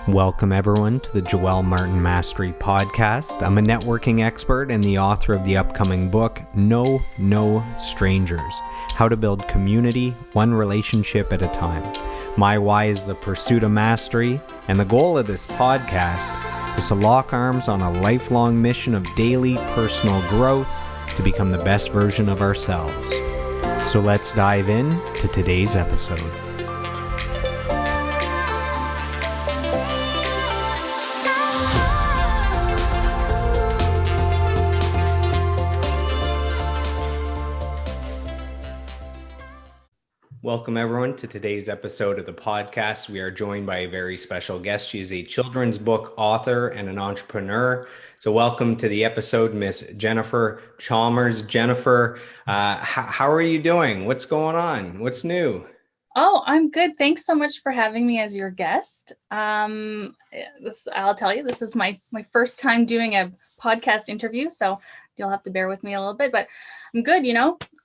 Welcome, everyone, to the Joel Martin Mastery Podcast. I'm a networking expert and the author of the upcoming book, No Strangers, How to Build Community, One Relationship at a Time. My why is the pursuit of mastery, and the goal of this podcast is to lock arms on a lifelong mission of daily personal growth to become the best version of ourselves. So let's dive in to today's episode. Welcome, everyone, to today's episode of the podcast. We are joined by a very special guest. She is a children's book author and an entrepreneur. So welcome to the episode, Miss Jennifer Chalmers. Jennifer, how are you doing? What's going on? What's new? Oh, I'm good. Thanks so much for having me as your guest. I'll tell you, this is my first time doing a podcast interview, so you'll have to bear with me a little bit, but I'm good,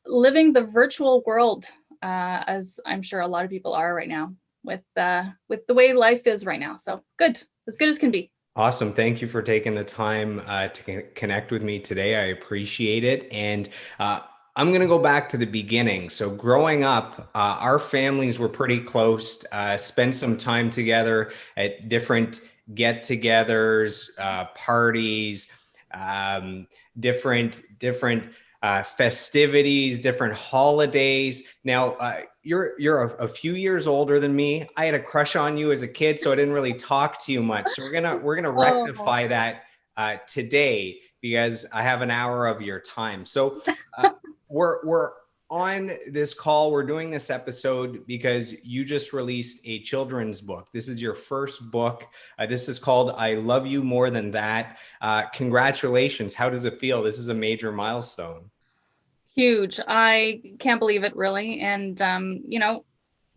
living the virtual world. As I'm sure a lot of people are right now with the way life is right now. So good as can be. Awesome. Thank you for taking the time to connect with me today. I appreciate it. And I'm going to go back to the beginning. So growing up, our families were pretty close, spent some time together at different get-togethers, parties, different festivities, different holidays. Now, you're a few years older than me. I had a crush on you as a kid, so I didn't really talk to you much. So we're gonna rectify that today, because I have an hour of your time. So we're on this call. We're doing this episode because you just released a children's book. This is your first book. This is called I Love You More Than That. Congratulations. How does it feel? This is a major milestone. Huge. I can't believe it, really. And,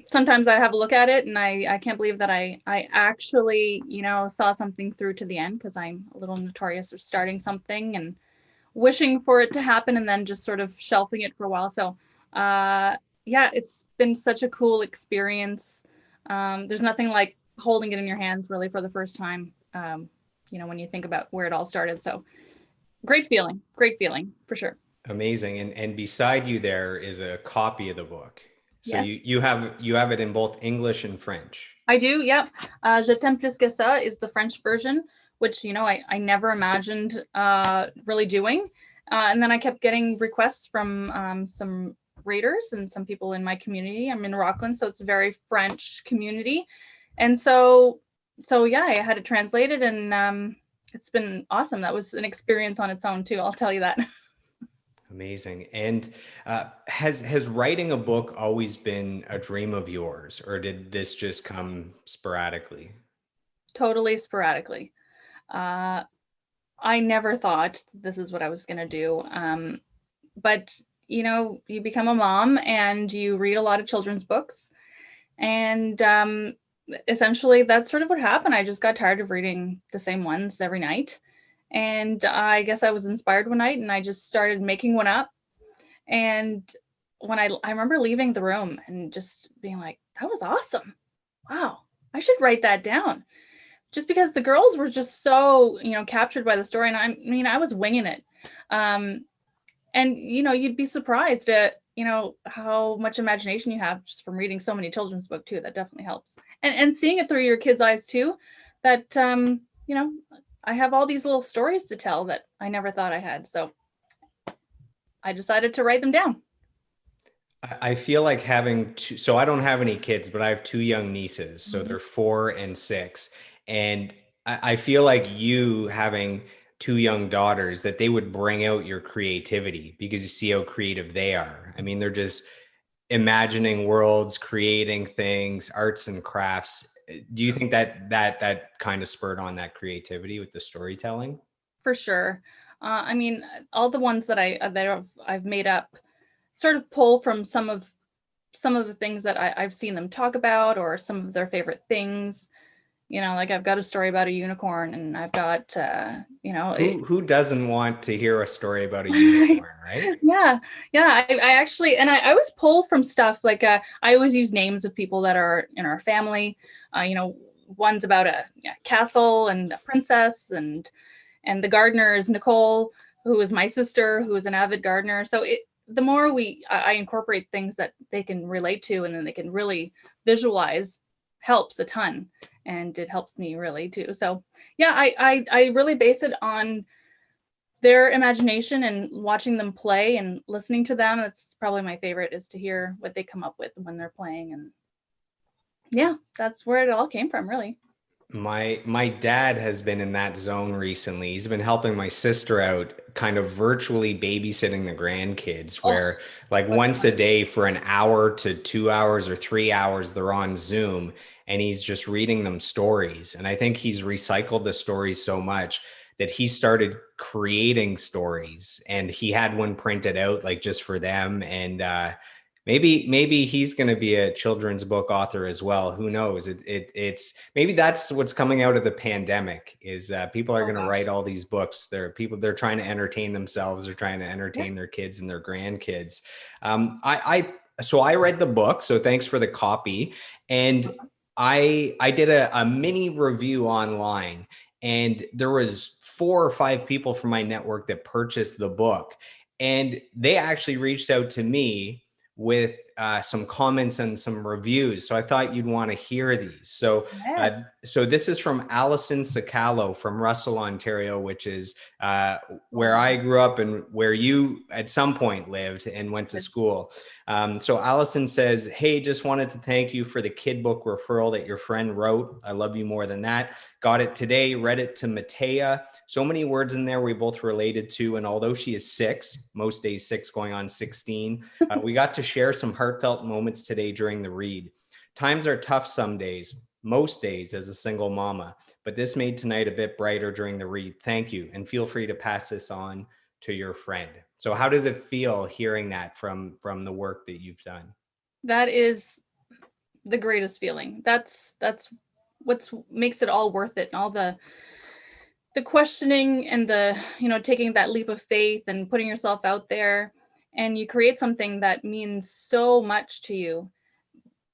sometimes I have a look at it and I can't believe that I actually, saw something through to the end, because I'm a little notorious for starting something and wishing for it to happen and then just sort of shelving it for a while. So, it's been such a cool experience. There's nothing like holding it in your hands really for the first time, when you think about where it all started. So great feeling for sure. Amazing. And beside you there is a copy of the book. So yes. you have it in both English and French. I do. Yep. Je t'aime plus que ça is the French version, which, I never imagined really doing. And then I kept getting requests from some readers and some people in my community. I'm in Rockland, so it's a very French community. And so I had it translated, and it's been awesome. That was an experience on its own too, I'll tell you that. Amazing. And has writing a book always been a dream of yours, or did this just come sporadically? Totally sporadically. I never thought this is what I was going to do. But, you become a mom and you read a lot of children's books. And essentially, that's sort of what happened. I just got tired of reading the same ones every night. And I guess I was inspired one night and I just started making one up. And when I remember leaving the room and just being like, that was awesome. Wow, I should write that down. Just because the girls were just so, captured by the story. And I was winging it. And, you'd be surprised at, how much imagination you have just from reading so many children's books too. That definitely helps. And seeing it through your kids' eyes too, that, I have all these little stories to tell that I never thought I had. So I decided to write them down. I feel like having so I don't have any kids, but I have two young nieces. So they're 4 and 6. And I feel like you having two young daughters, that they would bring out your creativity, because you see how creative they are. I mean, they're just imagining worlds, creating things, arts and crafts. Do you think that kind of spurred on that creativity with the storytelling? For sure. All the ones that I've made up sort of pull from some of the things that I've seen them talk about, or some of their favorite things. Like I've got a story about a unicorn, and I've got, who doesn't want to hear a story about a unicorn, right? Yeah. I actually, and I always pull from stuff like, I always use names of people that are in our family, one's about a castle and a princess, and the gardener is Nicole, who is my sister, who is an avid gardener. So the more I incorporate things that they can relate to and then they can really visualize, helps a ton. And it helps me really too. So yeah, I really base it on their imagination and watching them play and listening to them. That's probably my favorite, is to hear what they come up with when they're playing. And yeah, that's where it all came from, really. My dad has been in that zone recently. He's been helping my sister out, kind of virtually babysitting the grandkids, Oh, where like once a day for an hour to 2 hours or 3 hours, they're on Zoom and he's just reading them stories. And I think he's recycled the stories so much that he started creating stories, and he had one printed out like just for them. And maybe he's going to be a children's book author as well. Who knows? It's maybe that's what's coming out of the pandemic, is people are oh going to gosh. write all these books. They're trying to entertain themselves. They're trying to Yeah. entertain their kids and their grandkids. So I read the book. So thanks for the copy. And I did a mini review online, and there was 4 or 5 people from my network that purchased the book, and they actually reached out to me with some comments and some reviews. So I thought you'd want to hear these. Yes. So this is from Allison Sacalo from Russell, Ontario, which is Oh, where I wow. grew up and where you at some point lived and went to school. So Allison says, "Hey, just wanted to thank you for the kid book referral that your friend wrote. I love you more than that. Got it today, read it to Matea. So many words in there we both related to. And although she is 6, most days 6 going on 16, we got to share some heartfelt moments today during the read. Times are tough some days, most days as a single mama, but this made tonight a bit brighter during the read. Thank you. And feel free to pass this on to your friend." So how does it feel hearing that from the work that you've done? That is the greatest feeling. That's what's makes it all worth it. And all the questioning and the, taking that leap of faith and putting yourself out there, and you create something that means so much to you.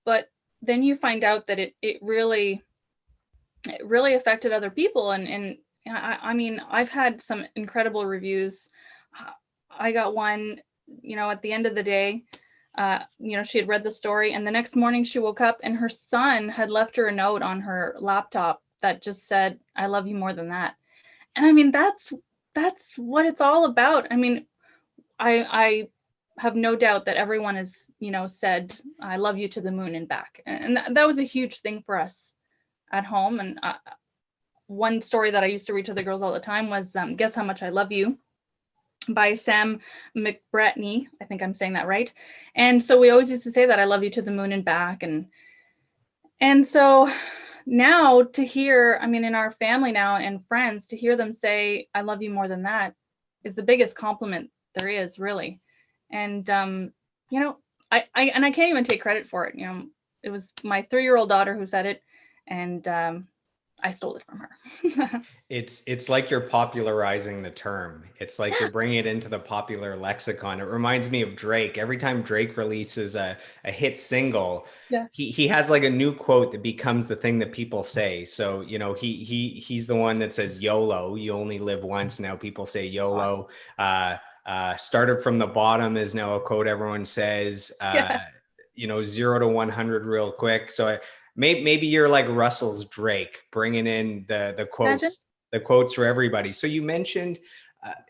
But then you find out that it really affected other people. And I mean, I've had some incredible reviews. I got one, at the end of the day, she had read the story, and the next morning she woke up and her son had left her a note on her laptop that just said, "I love you more than that." And I mean, that's what it's all about. I mean, I have no doubt that everyone has, said, "I love you" to the moon and back. And that was a huge thing for us at home. And one story that I used to read to the girls all the time was Guess How Much I Love You by Sam McBratney. I think I'm saying that right. And so we always used to say that, "I love you to the moon and back." And so now to hear, I mean, in our family now and friends, to hear them say, "I love you more than that," is the biggest compliment there is, really. And you know, I can't even take credit for it. It was my 3-year-old daughter who said it, and I stole it from her. It's like you're popularizing the term. It's like Yeah, you're bringing it into the popular lexicon. It reminds me of Drake. Every time Drake releases a hit single, yeah, he has like a new quote that becomes the thing that people say. So, he's the one that says YOLO, you only live once. Now people say YOLO. Started from the bottom is now a quote everyone says. yeah. 0 to 100 real quick. So maybe you're like Russell's Drake, bringing in the Imagine. quotes for everybody. So you mentioned,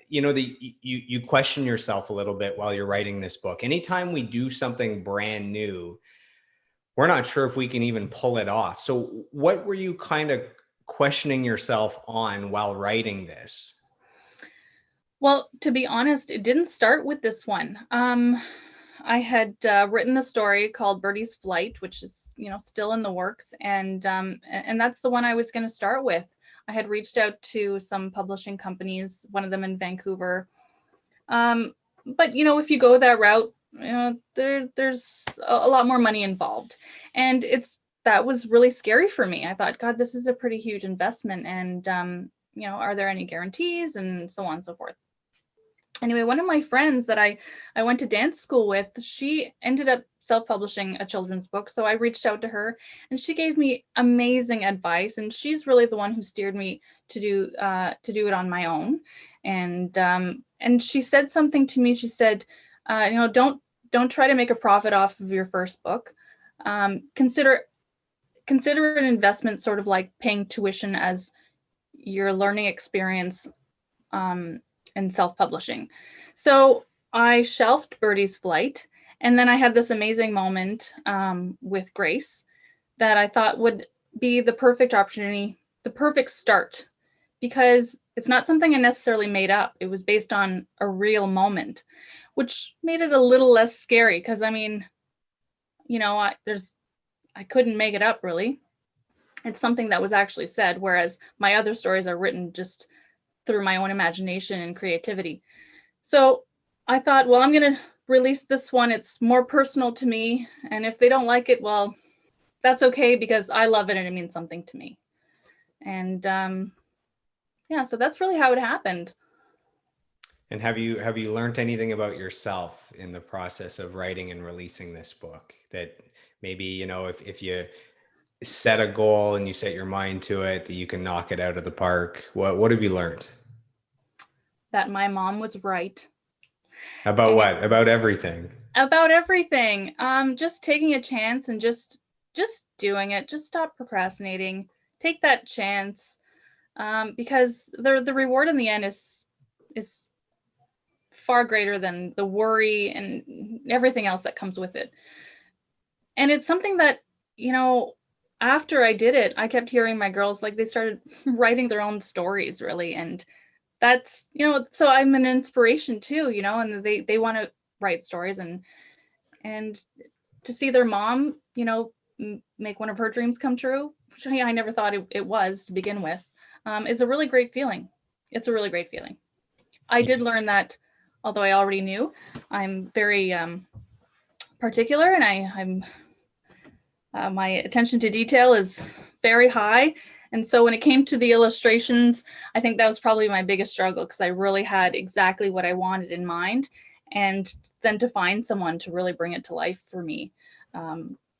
you question yourself a little bit while you're writing this book. Anytime we do something brand new, we're not sure if we can even pull it off. So what were you kind of questioning yourself on while writing this? Well, to be honest, it didn't start with this one. I had written the story called Birdie's Flight, which is, still in the works, and that's the one I was going to start with. I had reached out to some publishing companies, one of them in Vancouver. But if you go that route, there's a lot more money involved, and that was really scary for me. I thought, God, this is a pretty huge investment, and are there any guarantees, and so on and so forth. Anyway, one of my friends that I went to dance school with, she ended up self-publishing a children's book. So I reached out to her and she gave me amazing advice. And she's really the one who steered me to do it on my own. And she said something to me. She said, don't try to make a profit off of your first book. Consider an investment, sort of like paying tuition as your learning experience in self-publishing. So I shelved Birdie's Flight, and then I had this amazing moment with Grace that I thought would be the perfect opportunity, the perfect start, because it's not something I necessarily made up. It was based on a real moment, which made it a little less scary because I mean, I couldn't make it up really. It's something that was actually said, whereas my other stories are written just through my own imagination and creativity. So I thought, well, I'm going to release this one. It's more personal to me. And if they don't like it, well, that's okay because I love it and it means something to me. And yeah, so that's really how it happened. And have you learned anything about yourself in the process of writing and releasing this book that maybe, if you set a goal and you set your mind to it, that you can knock it out of the park? What have you learned? That my mom was right. About what? About everything. About everything. Just taking a chance and just doing it. Just stop procrastinating. Take that chance. Because the reward in the end is far greater than the worry and everything else that comes with it. And it's something that, after I did it, I kept hearing my girls, like, they started writing their own stories really. And that's, so I'm an inspiration too, and they want to write stories and to see their mom, make one of her dreams come true, which I never thought it was to begin with, is a really great feeling. It's a really great feeling. I did learn that, although I already knew, I'm very particular, and I'm my attention to detail is very high. And so when it came to the illustrations, I think that was probably my biggest struggle because I really had exactly what I wanted in mind. And then to find someone to really bring it to life for me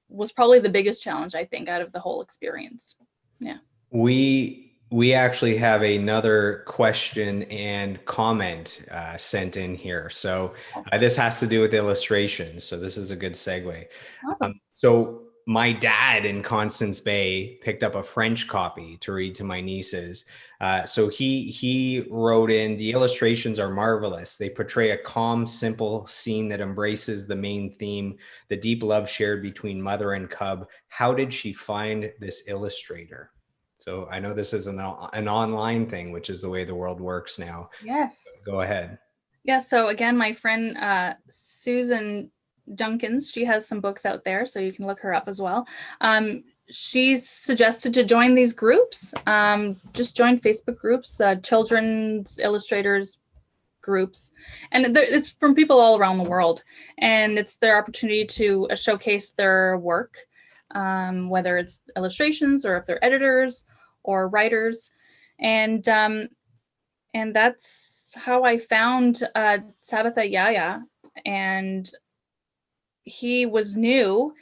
was probably the biggest challenge, I think, out of the whole experience. Yeah. We actually have another question and comment sent in here. So this has to do with illustrations. So this is a good segue. Awesome. So my dad in Constance Bay picked up a French copy to read to my nieces. So he wrote in, the illustrations are marvelous. They portray a calm, simple scene that embraces the main theme, the deep love shared between mother and cub. How did she find this illustrator? So I know this is an online thing, which is the way the world works now. Yes. Go ahead. Yeah. So again, my friend Susan Junkins, she has some books out there, so you can look her up as well. She's suggested to join these groups. Just join Facebook groups, children's illustrators groups, and it's from people all around the world, and it's their opportunity to showcase their work, whether it's illustrations or if they're editors or writers, and that's how I found Sabbatha Yaya, and he was new,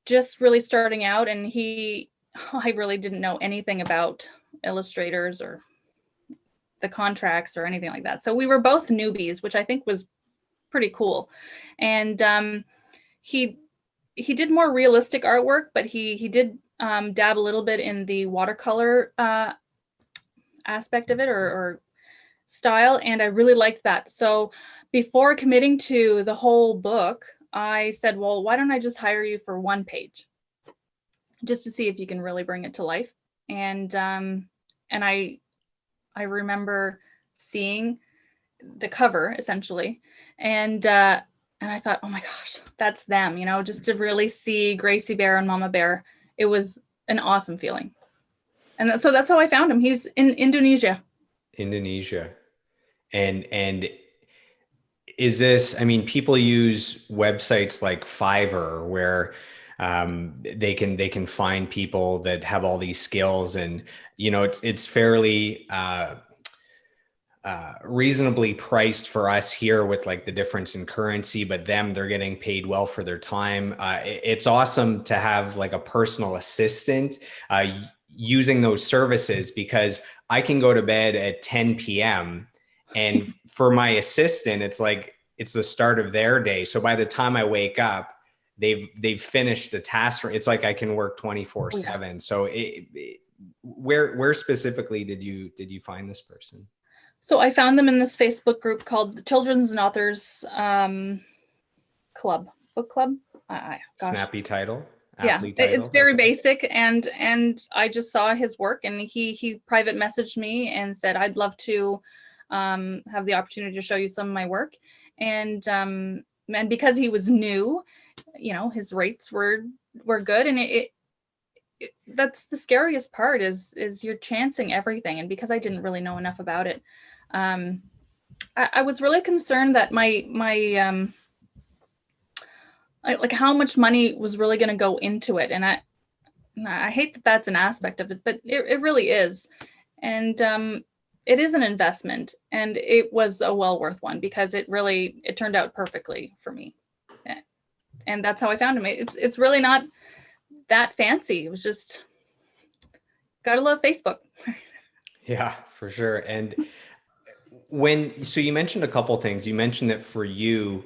just really starting out, and I really didn't know anything about illustrators or the contracts or anything like that. So we were both newbies, which I think was pretty cool. And he did more realistic artwork, but he did dab a little bit in the watercolor aspect of it or style, and I really liked that. So before committing to the whole book, I said, well, why don't I just hire you for one page just to see if you can really bring it to life. And I remember seeing the cover essentially, and I thought, oh my gosh, that's them, just to really see Gracie Bear and Mama Bear. It was an awesome feeling. And so that's how I found him. He's in Indonesia. Indonesia. And is this, I mean, people use websites like Fiverr where they can find people that have all these skills, and it's fairly reasonably priced for us here with like the difference in currency, but them, they're getting paid well for their time. It's awesome to have like a personal assistant using those services, because I can go to bed at 10 p.m. and for my assistant, it's like it's the start of their day. So by the time I wake up, they've finished the task. It's like I can work 24/7. So where specifically did you find this person? So I found them in this Facebook group called the Children's and Authors Club, book club. Gosh. Snappy title. Yeah, it's very basic, and I just saw his work, and he private messaged me and said, I'd love to have the opportunity to show you some of my work, and because he was new, his rates were good, and that's the scariest part is you're chancing everything, and because I didn't really know enough about it, I was really concerned that my like how much money was really going to go into it. And I hate that that's an aspect of it, but it really is. And it is an investment, and it was a well worth one, because it turned out perfectly for me. And that's how I found him. It's really not that fancy. It was just, gotta love Facebook. Yeah, for sure. And so you mentioned a couple things. You mentioned that for you,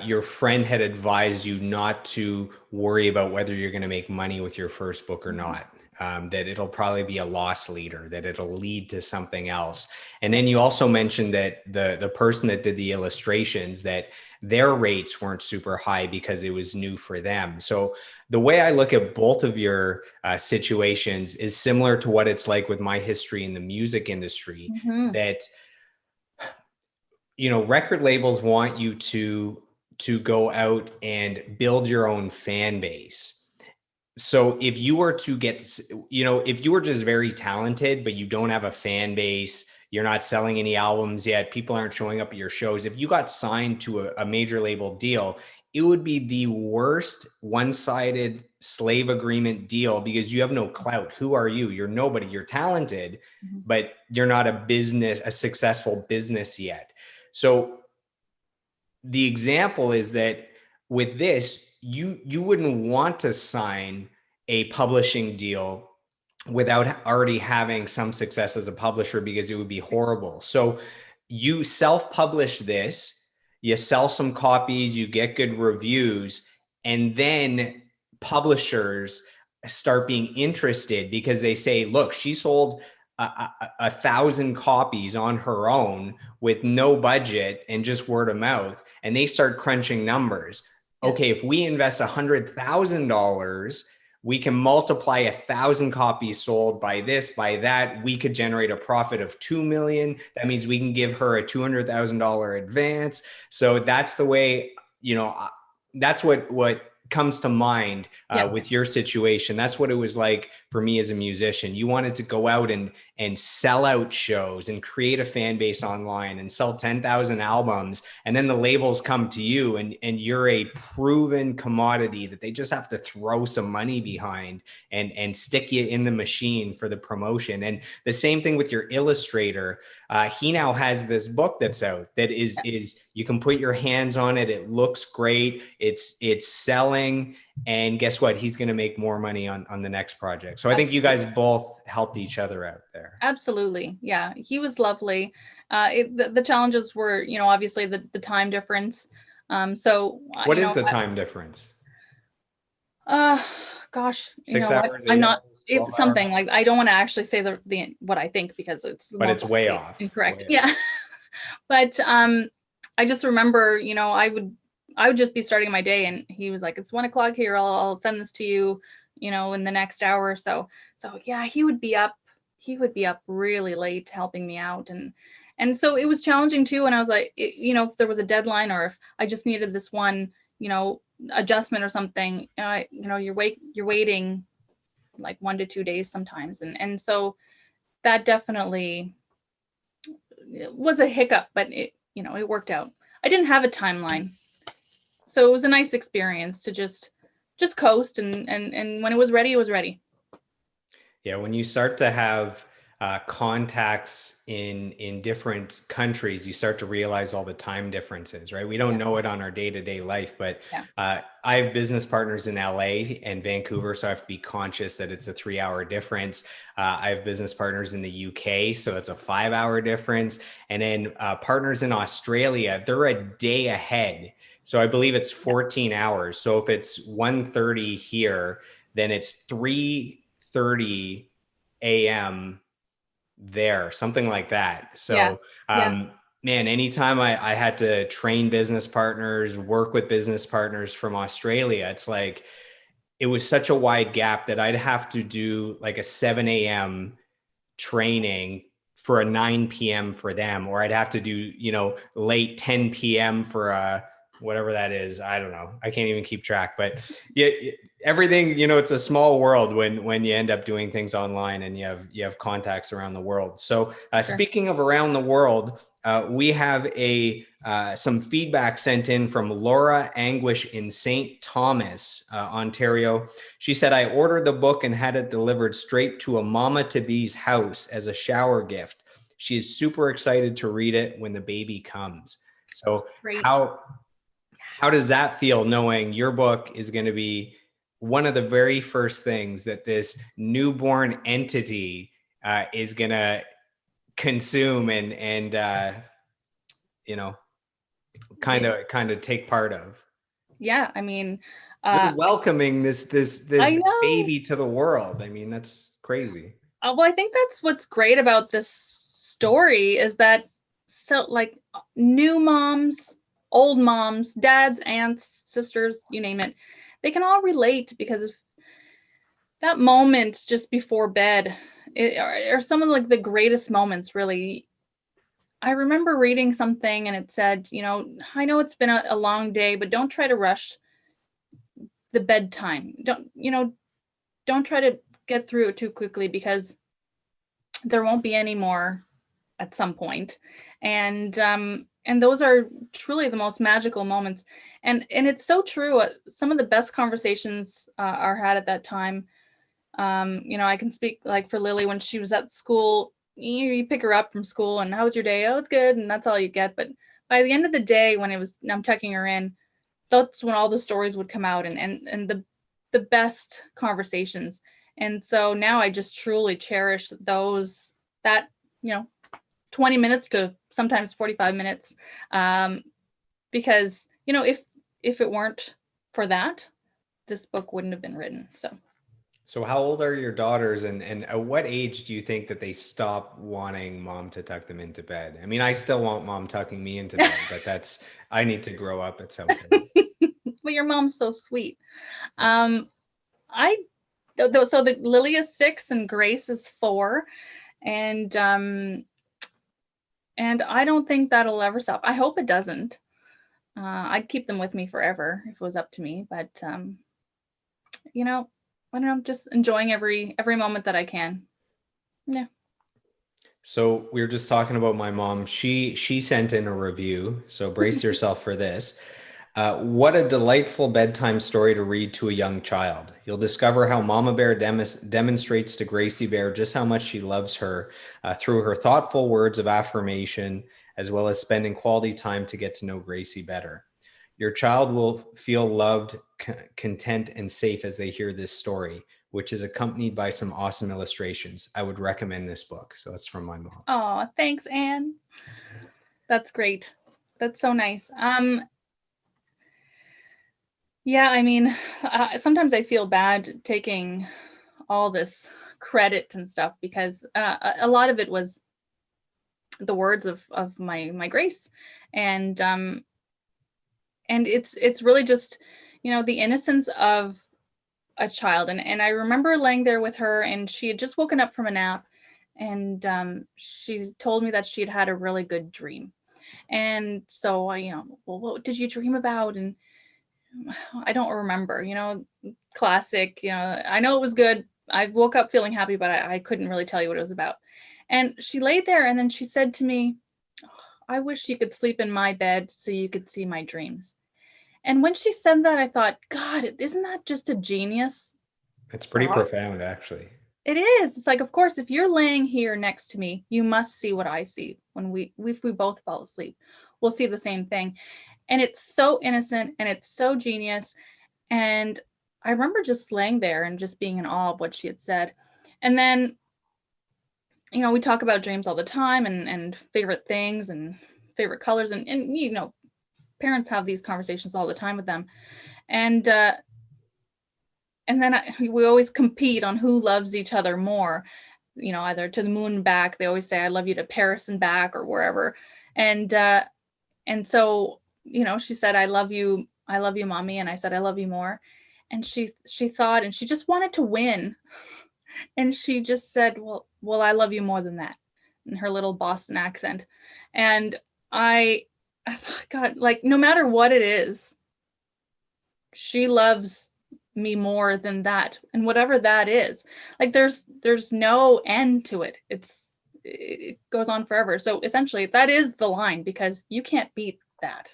your friend had advised you not to worry about whether you're going to make money with your first book or not. That it'll probably be a loss leader, that it'll lead to something else. And then you also mentioned that the person that did the illustrations, that their rates weren't super high because it was new for them. So the way I look at both of your situations is similar to what it's like with my history in the music industry. That record labels want you to go out and build your own fan base. So if you were to get, if you were just very talented, but you don't have a fan base, you're not selling any albums yet, people aren't showing up at your shows, if you got signed to a major label deal, it would be the worst one-sided slave agreement deal, because you have no clout. Who are you? You're nobody. You're talented, but you're not a successful business yet. So the example is that with this, you wouldn't want to sign a publishing deal without already having some success as a publisher, because it would be horrible. So you self-publish this, you sell some copies, you get good reviews, and then publishers start being interested because they say, look, she sold 1,000 copies on her own with no budget and just word of mouth, and they start crunching numbers. Okay, if we invest $100,000, we can multiply 1,000 copies sold by this, by that. We could generate a profit of $2 million. That means we can give her a $200,000 advance. So that's the way, that's what comes to mind with your situation. That's what it was like for me as a musician. You wanted to go out and sell out shows and create a fan base online and sell 10,000 albums. And then the labels come to you and you're a proven commodity that they just have to throw some money behind and stick you in the machine for the promotion. And the same thing with your illustrator. He now has this book that's out that is you can put your hands on it. It looks great. It's selling. And guess what? He's going to make more money on the next project. So I think you guys both helped each other out there. Absolutely. Yeah. He was lovely. The challenges were, obviously the time difference. So what is the time difference? Gosh, 6 hours. I'm not something like, I don't want to actually say the what I think, because it's way off. Incorrect. Way off. Yeah. But I just remember, I would just be starting my day, and he was like, it's 1 o'clock here. I'll send this to you, in the next hour or so. So yeah, he would be up really late helping me out. And so it was challenging too. And I was like, if there was a deadline, or if I just needed this one, adjustment or something, you're waiting like 1 to 2 days sometimes. And so that definitely was a hiccup, but it worked out. I didn't have a timeline. So it was a nice experience to just coast, and when it was ready, it was ready. Yeah, when you start to have contacts in different countries, you start to realize all the time differences, right? We don't Yeah. know it on our day-to-day life, but Yeah. I have business partners in LA and Vancouver, so I have to be conscious that it's a 3-hour difference. I have business partners in the UK, so it's a 5-hour difference. And then partners in Australia, they're a day ahead. So I believe it's Yeah. 14 hours. So if it's 1:30 here, then it's 3:30 a.m. there, something like that. Yeah. So, Yeah. man, anytime I had to train business partners, work with business partners from Australia, it's like it was such a wide gap that I'd have to do like a 7 a.m. training for a 9 p.m. for them, or I'd have to do, late 10 p.m. for whatever that is. I don't know. I can't even keep track, but yeah, everything, it's a small world when you end up doing things online and you have contacts around the world. So Sure. speaking of around the world, we have some feedback sent in from Laura Anguish in St. Thomas, Ontario. She said, I ordered the book and had it delivered straight to a mama-to-be's house as a shower gift. She is super excited to read it when the baby comes. So Great. how does that feel, knowing your book is going to be one of the very first things that this newborn entity is going to consume and you know kind Yeah. of take part of? Yeah. I mean, You're uh, welcoming this I know. baby to the world. I mean, that's crazy. Well, I think that's what's great about this story is that so like new moms, old moms, dads, aunts, sisters, you name it, they can all relate because of that moment just before bed are some of like the greatest moments, really. I remember reading something and it said, I know it's been a long day, but don't try to rush the bedtime. Don't try to get through it too quickly because there won't be any more at some point. And those are truly the most magical moments. And it's so true. Some of the best conversations are had at that time. I can speak like for Lily when she was at school. You pick her up from school and how was your day? Oh, it's good, and that's all you get. But by the end of the day, when I'm tucking her in, that's when all the stories would come out and the best conversations. And so now I just truly cherish those that you know 20 minutes to sometimes 45 minutes, because if it weren't for that, this book wouldn't have been written. So how old are your daughters, and at what age do you think that they stop wanting mom to tuck them into bed? I mean, I still want mom tucking me into bed, but I need to grow up at some point. Well, your mom's so sweet. That's um I so the Lily is 6 and Grace is 4, and I don't think that'll ever stop. I hope it doesn't. I'd keep them with me forever if it was up to me, but you know, I don't know, just enjoying every moment that I can. Yeah. So we were just talking about my mom. She sent in a review, so brace yourself for this. What a delightful bedtime story to read to a young child. You'll discover how Mama Bear demonstrates to Gracie Bear just how much she loves her through her thoughtful words of affirmation, as well as spending quality time to get to know Gracie better. Your child will feel loved, content, and safe as they hear this story, which is accompanied by some awesome illustrations. I would recommend this book. So that's from my mom. Oh, thanks, Anne. That's great. That's so nice. Yeah, I mean, sometimes I feel bad taking all this credit and stuff because a lot of it was the words of my Grace, and it's really just the innocence of a child. And I remember laying there with her, and she had just woken up from a nap, and she told me that she had had a really good dream. And so I, well, what did you dream about? And I don't remember, classic, I know it was good. I woke up feeling happy, but I couldn't really tell you what it was about. And she laid there and then she said to me, "Oh, I wish you could sleep in my bed so you could see my dreams." And when she said that, I thought, God, isn't that just a genius It's pretty thought? profound, actually. It is. It's like, of course, if you're laying here next to me, you must see what I see. When if we both fall asleep, we'll see the same thing. And it's so innocent and it's so genius. And I remember just laying there and just being in awe of what she had said. And then, we talk about dreams all the time, and favorite things and favorite colors, and parents have these conversations all the time with them. And then we always compete on who loves each other more, either to the moon and back. They always say, I love you to Paris and back, or wherever. And so, she said, I love you, mommy. And I said, I love you more. And she thought, and she just wanted to win. And she just said, well, I love you more than that, in her little Boston accent. And I thought, God, like, no matter what it is, she loves me more than that. And whatever that is, like, there's no end to it. It goes on forever. So essentially that is the line, because you can't beat that.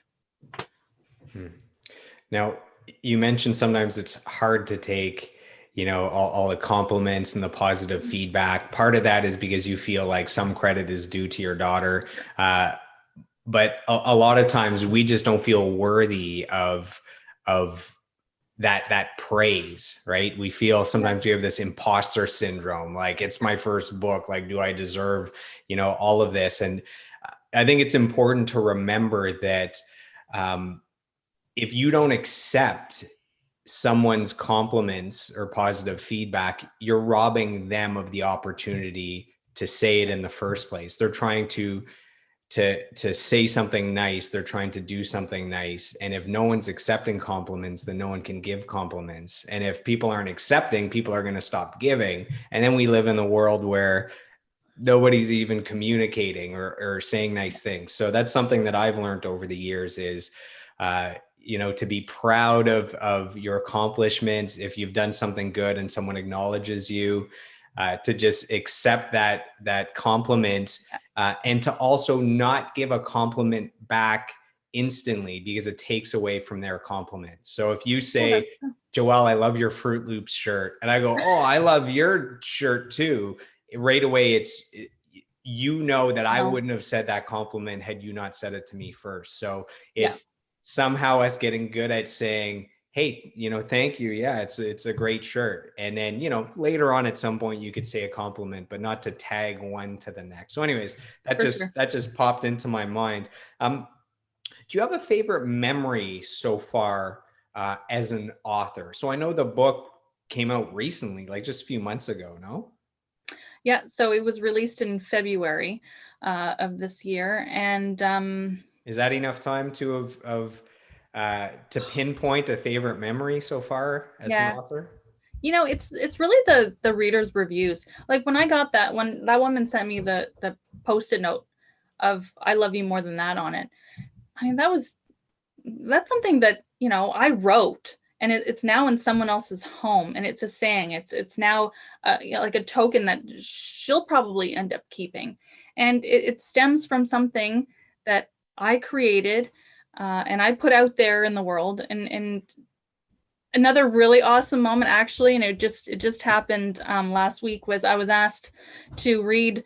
Now, you mentioned sometimes it's hard to take, all the compliments and the positive feedback. Part of that is because you feel like some credit is due to your daughter. But a lot of times we just don't feel worthy of that praise, right? We feel sometimes we have this imposter syndrome, like, it's my first book, like, do I deserve, all of this? And I think it's important to remember that if you don't accept someone's compliments or positive feedback, you're robbing them of the opportunity to say it in the first place. They're trying to say something nice. They're trying to do something nice. And if no one's accepting compliments, then no one can give compliments. And if people aren't accepting, people are going to stop giving. And then we live in a world where nobody's even communicating or saying nice things. So that's something that I've learned over the years is, to be proud of your accomplishments. If you've done something good and someone acknowledges you, to just accept that compliment, and to also not give a compliment back instantly, because it takes away from their compliment. So if you say, Joelle, I love your Fruit Loops shirt, and I go, oh, I love your shirt too, right away that I wouldn't have said that compliment had you not said it to me first. So it's somehow us getting good at saying, hey, thank you. Yeah, it's a great shirt. And then, later on at some point you could say a compliment, but not to tag one to the next. So anyways, that just popped into my mind. Do you have a favorite memory so far as an author? So I know the book came out recently, like just a few months ago, no? Yeah, so it was released in February of this year. And is that enough time to pinpoint a favorite memory so far as an author? It's really the reader's reviews. Like, when I got that, when that woman sent me the Post-it note of I love you more than that on it, I mean, that's something that, I wrote, and it's now in someone else's home, and it's a saying. It's now like a token that she'll probably end up keeping. And it stems from something that I created and I put out there in the world. And another really awesome moment, actually, and it just happened last week, was I was asked to read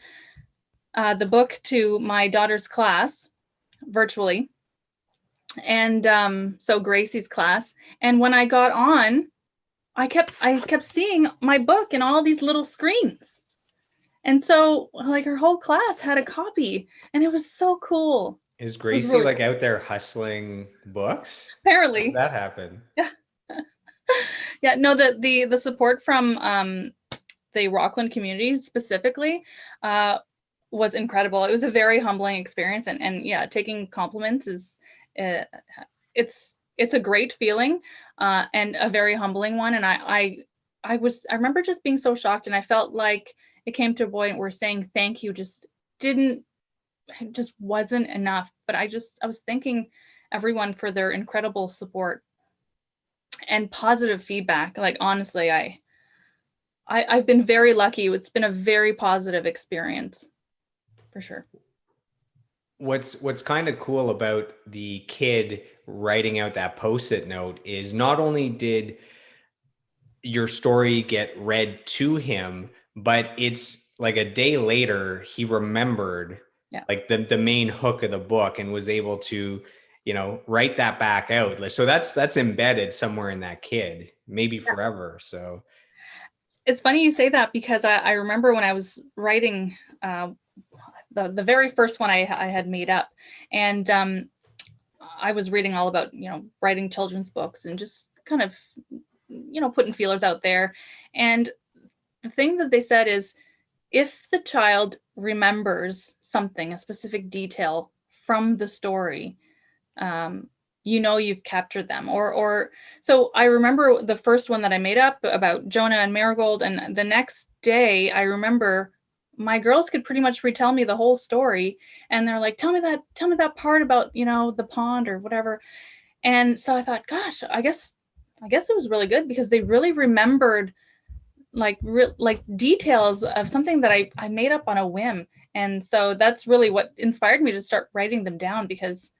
the book to my daughter's class virtually. And so Gracie's class. And when I got on, I kept seeing my book in all these little screens. And so, like, her whole class had a copy, and it was so cool. Is Gracie really out there hustling books? Apparently. How did that happen? Yeah. Yeah, no, the support from the Rockland community specifically was incredible. It was a very humbling experience, and yeah, taking compliments is it's a great feeling and a very humbling one. And I remember just being so shocked, and I felt like it came to a point where saying thank you just wasn't enough. But I was thanking everyone for their incredible support and positive feedback. Like, honestly, I've been very lucky. It's been a very positive experience, for sure. What's kind of cool about the kid writing out that Post-it note is not only did your story get read to him, but it's like a day later, he remembered Yeah. like the main hook of the book and was able to, write that back out. So that's embedded somewhere in that kid, maybe forever. So It's funny you say that because I remember when I was writing the very first one I had made up, and I was reading all about writing children's books and just kind of putting feelers out there. And the thing that they said is if the child remembers something, a specific detail from the story, um, you've captured them. Or so I remember the first one that I made up about Jonah and Marigold, and the next day I remember my girls could pretty much retell me the whole story, and they're like, tell me that part about the pond or whatever. And so I thought, gosh, I guess it was really good because they really remembered like details of something that I made up on a whim. And so that's really what inspired me to start writing them down, because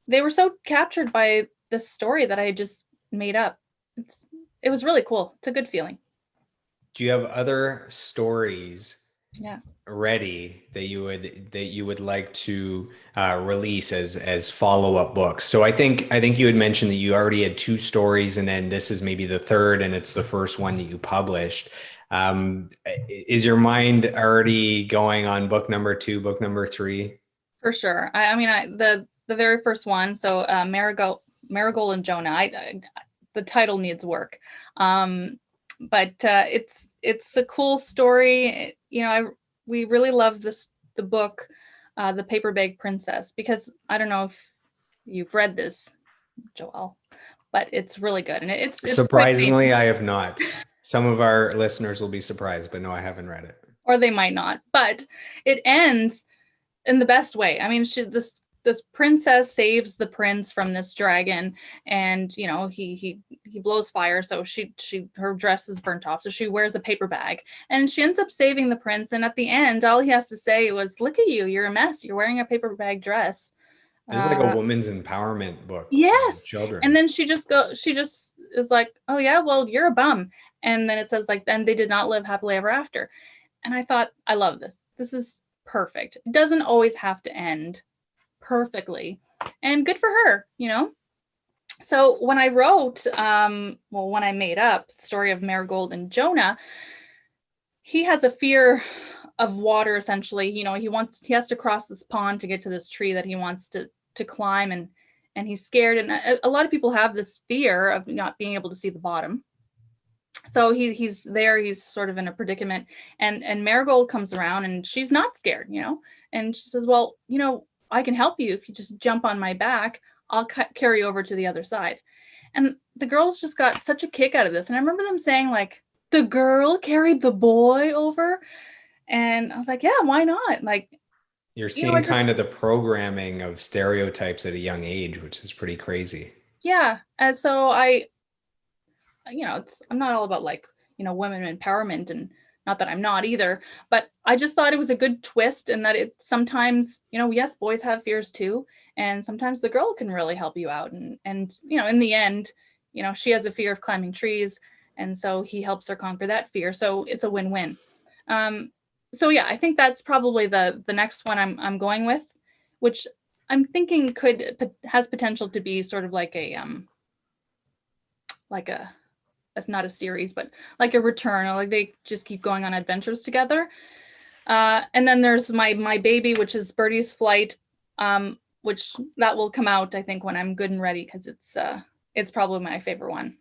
they were so captured by this story that I just made up. It was really cool. It's a good feeling. do you have other stories Yeah. ready that you would like to release as follow-up books? So I think you had mentioned that you already had two stories, and then this is maybe the third, and it's the first one that you published. Is your mind already going on book number two, book number three? For sure. I mean, the very first one. So Marigold and Jonah. The title needs work, but it's a cool story. We really love the book, The Paper Bag Princess, because I don't know if you've read this, Joelle, but it's really good, and it's quite Surprisingly, famous, I have not. Some of our listeners will be surprised, but no, I haven't read it. or they might not. But it ends in the best way. I mean, this princess saves the prince from this dragon, and he blows fire, so she her dress is burnt off, so she wears a paper bag, and she ends up saving the prince. And at the end, all he has to say was, "Look at you, you're a mess. You're wearing a paper bag dress." This is like a Uh, woman's empowerment book for yes. And children. then she just is like, "Oh yeah, well, you're a bum." And then it says like, "Then they did not live happily ever after." And I thought, I love this. This is perfect. It doesn't always have to end perfectly, and good for her. So when I wrote when I made up the story of Marigold and Jonah, he has a fear of water. Essentially, he has to cross this pond to get to this tree that he wants to climb, and he's scared. And a lot of people have this fear of not being able to see the bottom. So he's there, he's sort of in a predicament, and Marigold comes around, and she's not scared, and she says, "Well, I can help you if you just jump on my back. I'll carry you over to the other side." And the girls just got such a kick out of this, and I remember them saying like, "The girl carried the boy over," and I was like, "Yeah, why not?" Like, You're I seeing just kind of the programming of stereotypes at a young age, which is pretty crazy. yeah, and so I'm not all about like women empowerment, and not that I'm not either, but I just thought it was a good twist, and that it sometimes, yes, boys have fears too, and sometimes the girl can really help you out, and in the end, she has a fear of climbing trees, and so he helps her conquer that fear, so it's a win-win. um so yeah, I think that's probably the next one I'm going with, which I'm thinking has potential to be sort of like a it's not a series, but like a return, or like they just keep going on adventures together. And then there's my baby, which is Birdie's Flight, which that will come out, I think, when I'm good and ready, because it's probably my favorite one.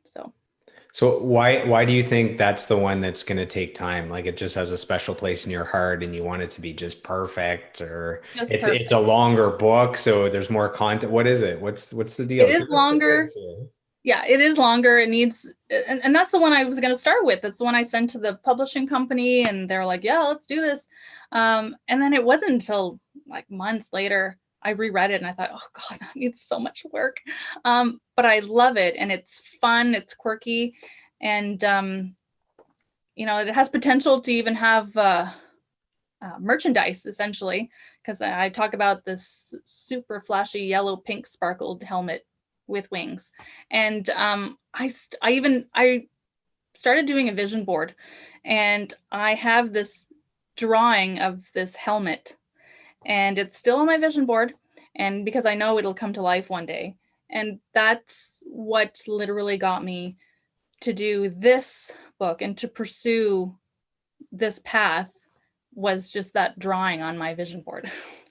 So why do you think that's the one that's going to take time? Like it just has a special place in your heart and you want it to be just perfect, or Just it's a perfect. longer book, so there's more content. What is it? What's the It deal? is Give us the longer. goods here. Yeah, it is longer. It needs, and that's the one I was going to start with. That's the one I sent to the publishing company, and they're like, "Yeah, let's do this." And then it wasn't until like months later I reread it, and I thought, "Oh God, that needs so much work." But I love it, and it's fun, it's quirky, and it has potential to even have merchandise, essentially, because I talk about this super flashy yellow pink sparkled helmet with wings, and I started doing a vision board, and I have this drawing of this helmet, and it's still on my vision board, and because I know it'll come to life one day. And that's what literally got me to do this book and to pursue this path, was just that drawing on my vision board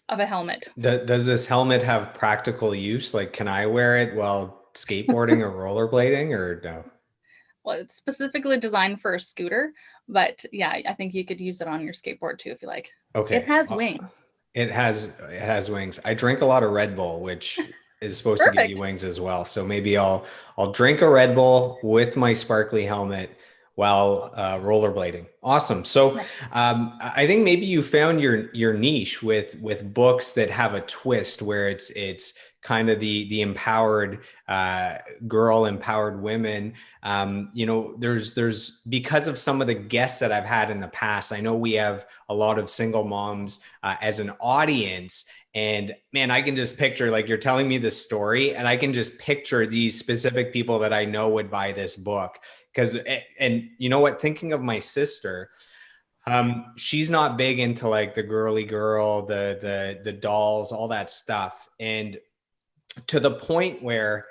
of a helmet. Does this helmet have practical use? Like, can I wear it while skateboarding or rollerblading, or no? Well, it's specifically designed for a scooter, but yeah, I think you could use it on your skateboard too if you like. It Okay. has wings. It has wings. I drink a lot of Red Bull, which is supposed to give you Perfect. wings as well. So maybe I'll drink a Red Bull with my sparkly helmet while rollerblading. Awesome. So I think maybe you found your niche with books that have a twist where it's kind of the empowered girl, empowered women. There's because of some of the guests that I've had in the past. I know we have a lot of single moms as an audience. And man, I can just picture, like, you're telling me this story, and I can just picture these specific people that I know would buy this book. Because, and you know what, thinking of my sister, she's not big into like the girly girl, the dolls, all that stuff. And to the point where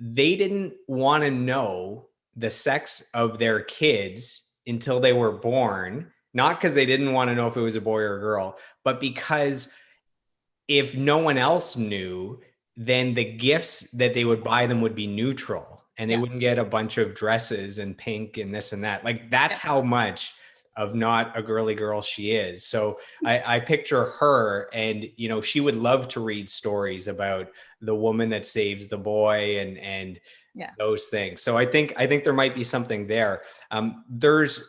they didn't want to know the sex of their kids until they were born, not because they didn't want to know if it was a boy or a girl, but because if no one else knew, then the gifts that they would buy them would be neutral, and they Yeah. wouldn't get a bunch of dresses and pink and this and that. Like, that's how much of not a girly girl she is. So I picture her, and she would love to read stories about the woman that saves the boy and Yeah. those things. So I think there might be something there. There's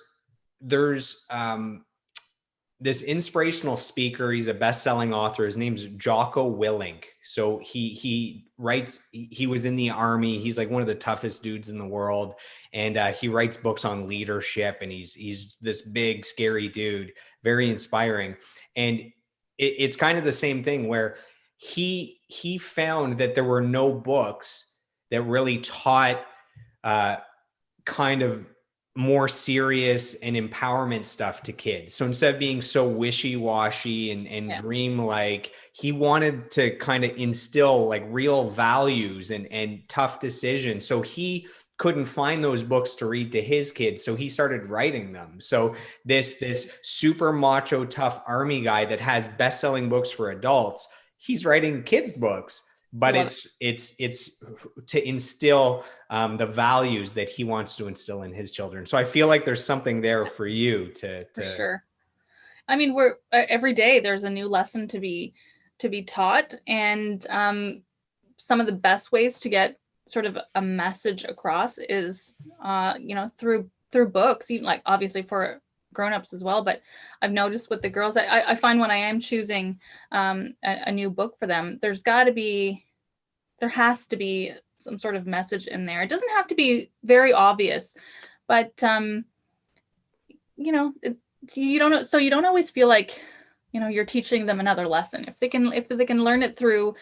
this inspirational speaker. He's a best-selling author. His name's Jocko Willink. So he writes. He was in the army. He's like one of the toughest dudes in the world, and he writes books on leadership. And he's this big, scary dude, very inspiring. And it's kind of the same thing where he found that there were no books that really taught kind of more serious and empowerment stuff to kids. So instead of being so wishy-washy and dream like, he wanted to kind of instill like real values and tough decisions. So he couldn't find those books to read to his kids. So he started writing them. So this super macho, tough army guy that has best-selling books for adults, he's writing kids' books. But it's to instill the values that he wants to instill in his children. So I feel like there's something there for you to For sure. I mean, we're every day there's a new lesson to be taught, and some of the best ways to get sort of a message across is through books, even like obviously for grown-ups as well. But I've noticed with the girls, I find when I am choosing a new book for them, there has to be some sort of message in there. It doesn't have to be very obvious, but you don't know, so you don't always feel like you're teaching them another lesson. If they can learn it through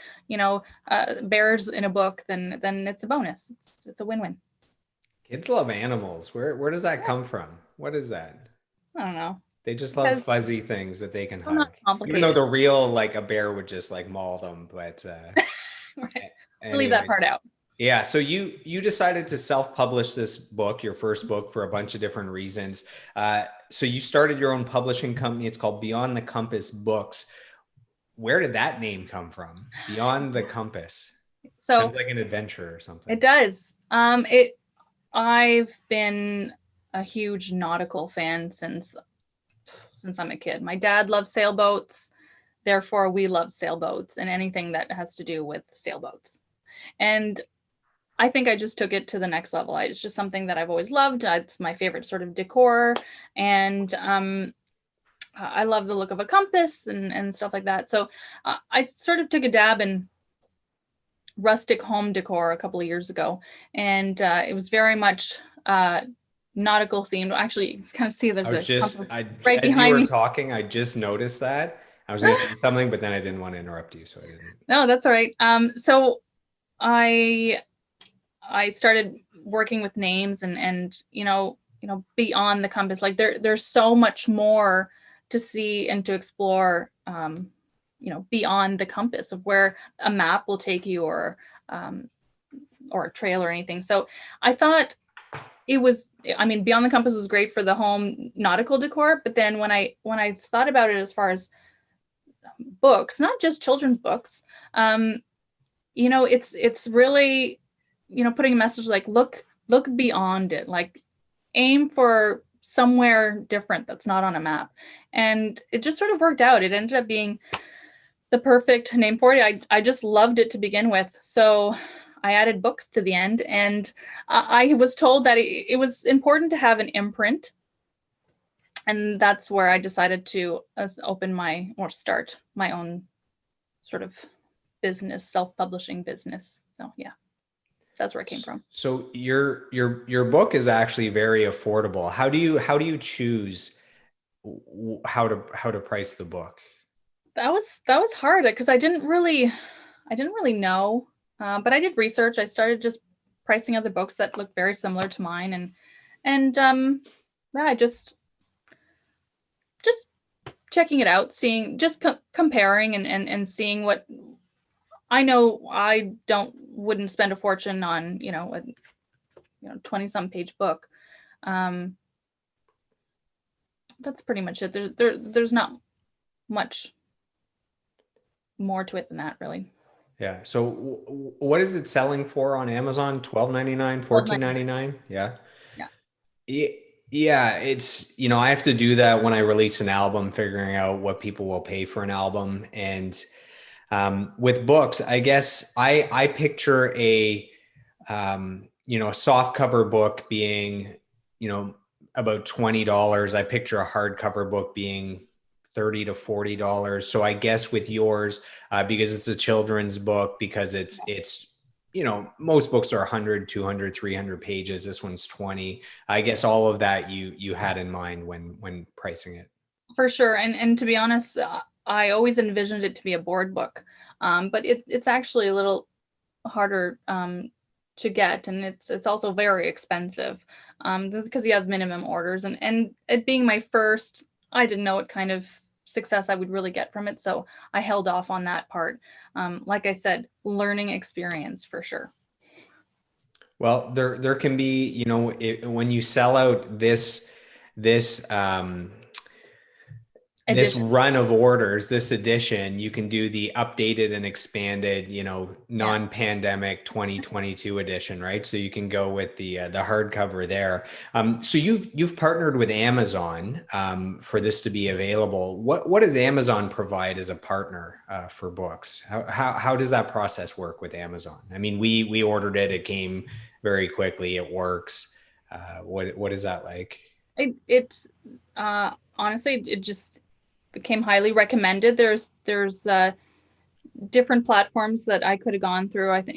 bears in a book, then it's a bonus. It's a win-win. Kids love animals. Where does that come from? What is that? I don't know. They just love fuzzy things that they can hug. Even though the real, like, a bear would just like maul them. But right. anyways, Leave that part out. Yeah. So you decided to self-publish this book, your first book, for a bunch of different reasons. So you started your own publishing company. It's called Beyond the Compass Books. Where did that name come from? Beyond the Compass. So sounds like an adventure or something. It does. I've been a huge nautical fan since I'm a kid. My dad loves sailboats, therefore we love sailboats and anything that has to do with sailboats. And I think I just took it to the next level. It's just something that I've always loved. It's my favorite sort of decor, and I love the look of a compass and stuff like that. So I sort of took a dab in rustic home decor a couple of years ago, and it was very much nautical themed. Actually, you can kind of see there's right as behind you were me. talking, I just noticed that. I was going to say something, but then I didn't want to interrupt you, so I didn't. No, that's all right. So I started working with names, and beyond the compass. Like there's so much more to see and to explore, beyond the compass of where a map will take you, or a trail or anything. So I thought Beyond the Compass was great for the home nautical decor. But then when I thought about it as far as books, not just children's books, it's really, putting a message like, look beyond it, like aim for somewhere different that's not on a map. And it just sort of worked out. It ended up being the perfect name for it. I just loved it to begin with. So I added books to the end, and I was told that it was important to have an imprint. And that's where I decided to start my own sort of business, self-publishing business. So yeah, that's where it came from. So your book is actually very affordable. How do you choose how to price the book? That was hard because I didn't really know, but I did research. I started just pricing other books that looked very similar to mine, and yeah, just checking it out, seeing, just comparing and seeing what I know. I wouldn't spend a fortune on, a 20 some page book. That's pretty much it. There's not much more to it than that, really. Yeah. So what is it selling for on Amazon? $12.99, $14.99? Yeah. Yeah. Yeah, it's, I have to do that when I release an album, figuring out what people will pay for an album. And with books, I guess I picture a soft cover book being, about $20. I picture a hardcover book being $30 to $40. So I guess with yours, because it's a children's book, because it's most books are 100, 200, 300 pages. This one's 20. I guess all of that you had in mind when pricing it. For sure. And to be honest, I always envisioned it to be a board book. But it's actually a little harder to get, and it's also very expensive because you have minimum orders. And it being my first, I didn't know what kind of success I would really get from it, so I held off on that part. Like I said, learning experience for sure. Well, there can be, when you sell out this this Edition. run of orders, this edition, you can do the updated and expanded, Yeah. non-pandemic 2022 edition, right? So you can go with the hardcover there. So you've partnered with Amazon for this to be available. What does Amazon provide as a partner for books? How does that process work with Amazon? I mean, we ordered it; it came very quickly. It works. What is that like? It honestly, it just became highly recommended. There's different platforms that I could have gone through. I think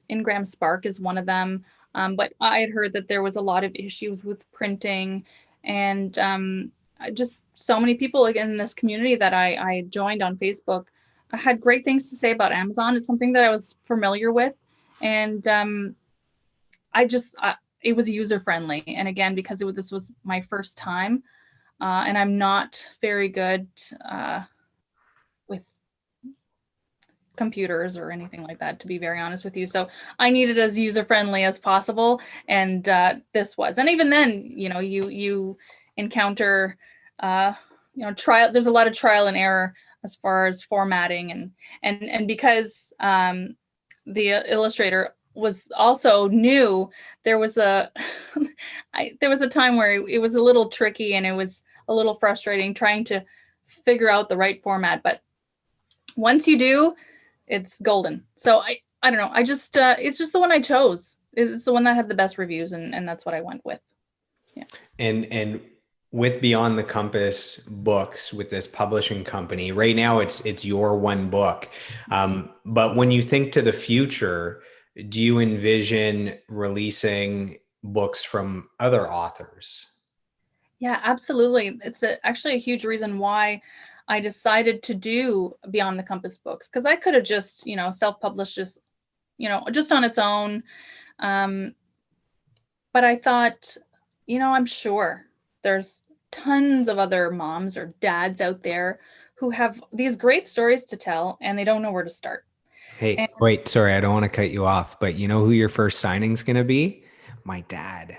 Ingram Spark is one of them. But I had heard that there was a lot of issues with printing, and just so many people again in this community that I joined on Facebook had great things to say about Amazon. It's something that I was familiar with, and it was user friendly. And again, because this was my first time, and I'm not very good with computers or anything like that, to be very honest with you. So I needed as user friendly as possible, and this was. And even then, you encounter trial. There's a lot of trial and error as far as formatting, and because the illustrator was also new, there was a there was a time where it was a little tricky, and it was a little frustrating trying to figure out the right format. But once you do, it's golden. So I don't know. I just it's just the one I chose. It's the one that had the best reviews, and that's what I went with. Yeah. And with Beyond the Compass books, with this publishing company, right now it's your one book. But when you think to the future, do you envision releasing books from other authors? Yeah, absolutely. It's actually a huge reason why I decided to do Beyond the Compass books, because I could have just, self-published just on its own. But I thought I'm sure there's tons of other moms or dads out there who have these great stories to tell and they don't know where to start. And Hey, wait, sorry, I don't want to cut you off, but you know who your first signing's going to be? My dad.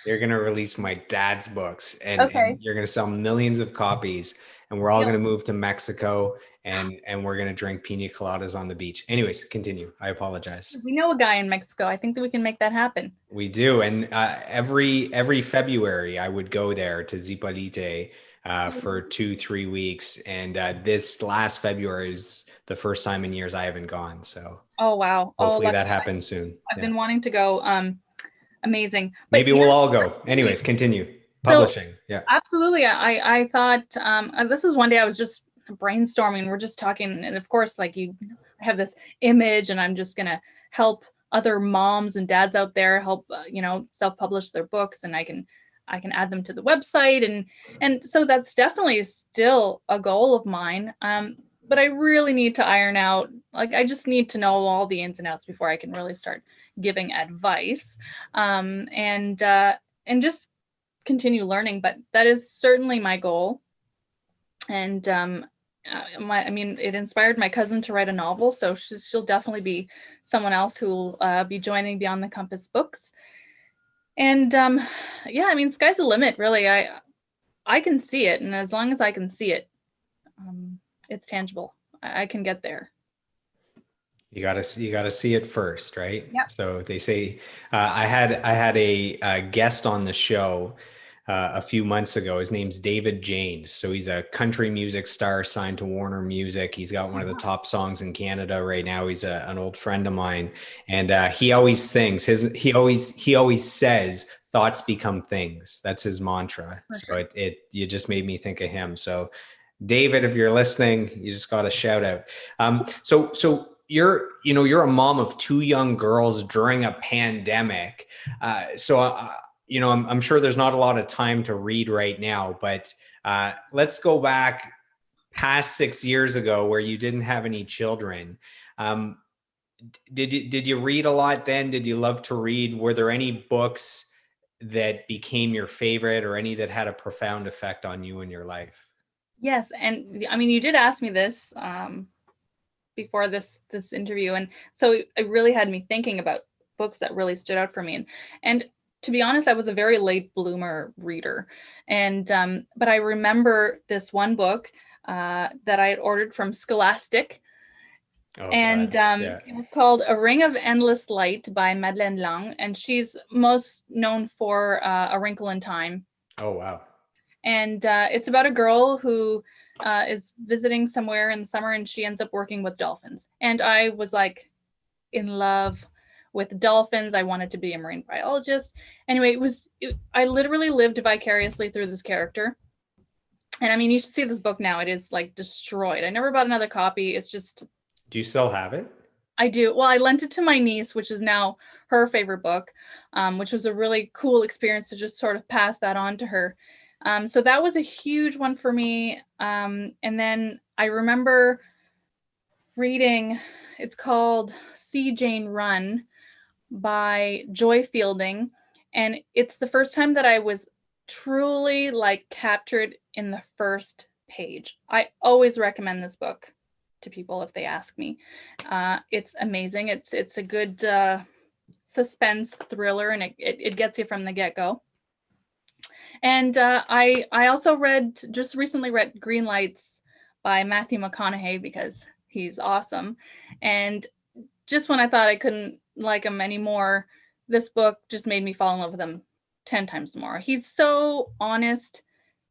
They're going to release my dad's books and okay, you're going to sell millions of copies and we're all going deal. to move to Mexico and we're going to drink pina coladas on the beach. Anyways, continue. I apologize. We know a guy in Mexico. I think that we can make that happen. We do. And every February I would go there to Zipolite for 2, 3 weeks. And this last February is the first time in years I haven't gone. So Oh wow. Oh, hopefully that lucky. happens soon. I've Yeah. been wanting to go. Amazing. But Maybe we'll all go. Anyways, continue. so Publishing. Yeah. absolutely. I thought this is one day I was just brainstorming. We're just talking, and of course, like I have this image, and I'm just gonna help other moms and dads out there help self-publish their books, and I can add them to the website, and so that's definitely still a goal of mine. But I really need to iron out, like I just need to know all the ins and outs before I can really start giving advice, and just continue learning. But that is certainly my goal. And I mean, it inspired my cousin to write a novel, so she'll definitely be someone else who will be joining Beyond the Compass books. And yeah, I mean, sky's the limit, really. I can see it, and as long as I can see it, it's tangible. I can get there. You gotta see it first, right? Yep. So they say I had a guest on the show a few months ago. His name's David James. So he's a country music star signed to Warner Music. He's got one of the top songs in Canada right now. He's an old friend of mine, and he always thinks he always says thoughts become things. That's his mantra. For So sure. it you just made me think of him. So David, if you're listening, you just got a shout out. So you're a mom of two young girls during a pandemic. I'm sure there's not a lot of time to read right now, but let's go back past 6 years ago where you didn't have any children. Um, did you read a lot then? Did you love to read? Were there any books that became your favorite or any that had a profound effect on you in your life? Yes, and I mean, you did ask me this before this interview, and so it really had me thinking about books that really stood out for me. And to be honest, I was a very late bloomer reader, and but I remember this one book that I had ordered from Scholastic, Oh and God. Yeah. it was called A Ring of Endless Light by Madeleine Lang, and she's most known for A Wrinkle in Time. Oh wow. And it's about a girl who is visiting somewhere in the summer, and she ends up working with dolphins. And I was like in love with dolphins. I wanted to be a marine biologist. Anyway, I literally lived vicariously through this character. And I mean, you should see this book now. It is like destroyed. I never bought another copy. It's just, Do you still have it? I do. Well, I lent it to my niece, which is now her favorite book, which was a really cool experience to just sort of pass that on to her. So that was a huge one for me. And then I remember reading, it's called See Jane Run by Joy Fielding. And it's the first time that I was truly like captured in the first page. I always recommend this book to people if they ask me. It's amazing. It's a good suspense thriller, and it gets you from the get-go. And I also just recently read Green Lights by Matthew McConaughey because he's awesome. And just when I thought I couldn't like him anymore, this book just made me fall in love with him 10 times more. He's so honest,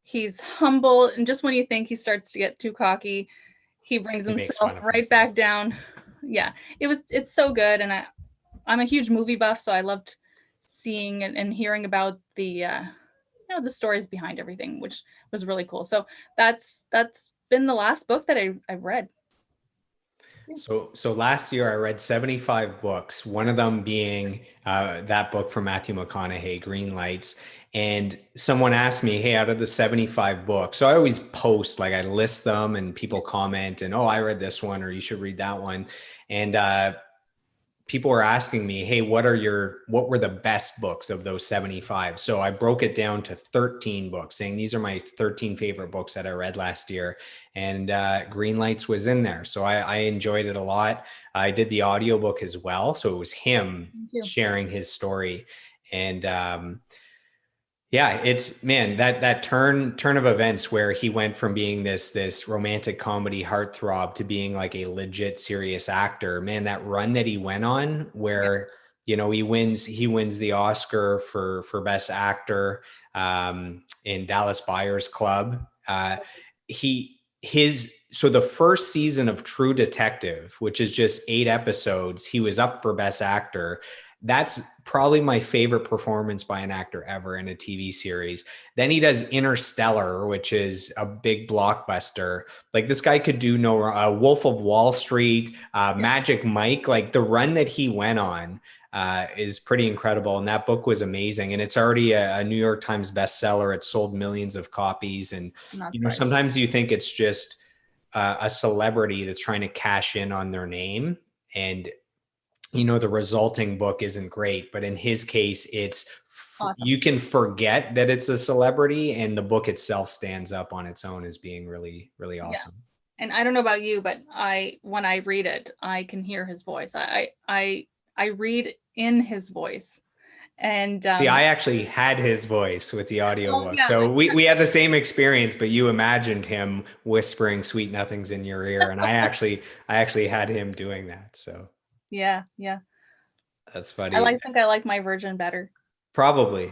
he's humble, and just when you think he starts to get too cocky, he brings He makes himself fun of right himself. back down. Yeah, it's so good. And I'm a huge movie buff, so I loved seeing and hearing about the stories behind everything, which was really cool. So that's been the last book that I've read. So last year I read 75 books, one of them being that book from Matthew McConaughey, Green Lights. And someone asked me, hey, out of the 75 books, so I always post, like I list them and people comment and, oh, I read this one or you should read that one. And people were asking me, hey, what were the best books of those 75? So I broke it down to 13 books, saying these are my 13 favorite books that I read last year. And Green Lights was in there. So I enjoyed it a lot. I did the audiobook as well. So it was him sharing his story. And yeah, it's, man, that turn of events where he went from being this romantic comedy heartthrob to being like a legit serious actor. Man, that run that he went on where, you know, he wins the Oscar for best actor in Dallas Buyers Club. So the first season of True Detective, which is just 8 episodes, he was up for best actor. That's probably my favorite performance by an actor ever in a TV series. Then he does Interstellar, which is a big blockbuster. Like, this guy could do no Wolf of Wall Street, Magic Mike. Like, the run that he went on is pretty incredible. And that book was amazing. And it's already a New York Times bestseller. It's sold millions of copies. And, you know, sometimes you think it's just a celebrity that's trying to cash in on their name. And you know, the resulting book isn't great, but in his case, it's awesome. You can forget that it's a celebrity, and the book itself stands up on its own as being really, really awesome. Yeah. And I don't know about you, but when I read it, I can hear his voice. I read in his voice. And see, I actually had his voice with the audiobook. So we had the same experience, but you imagined him whispering sweet nothings in your ear. And I actually had him doing that. So yeah. That's funny. I think I like my version better. Probably.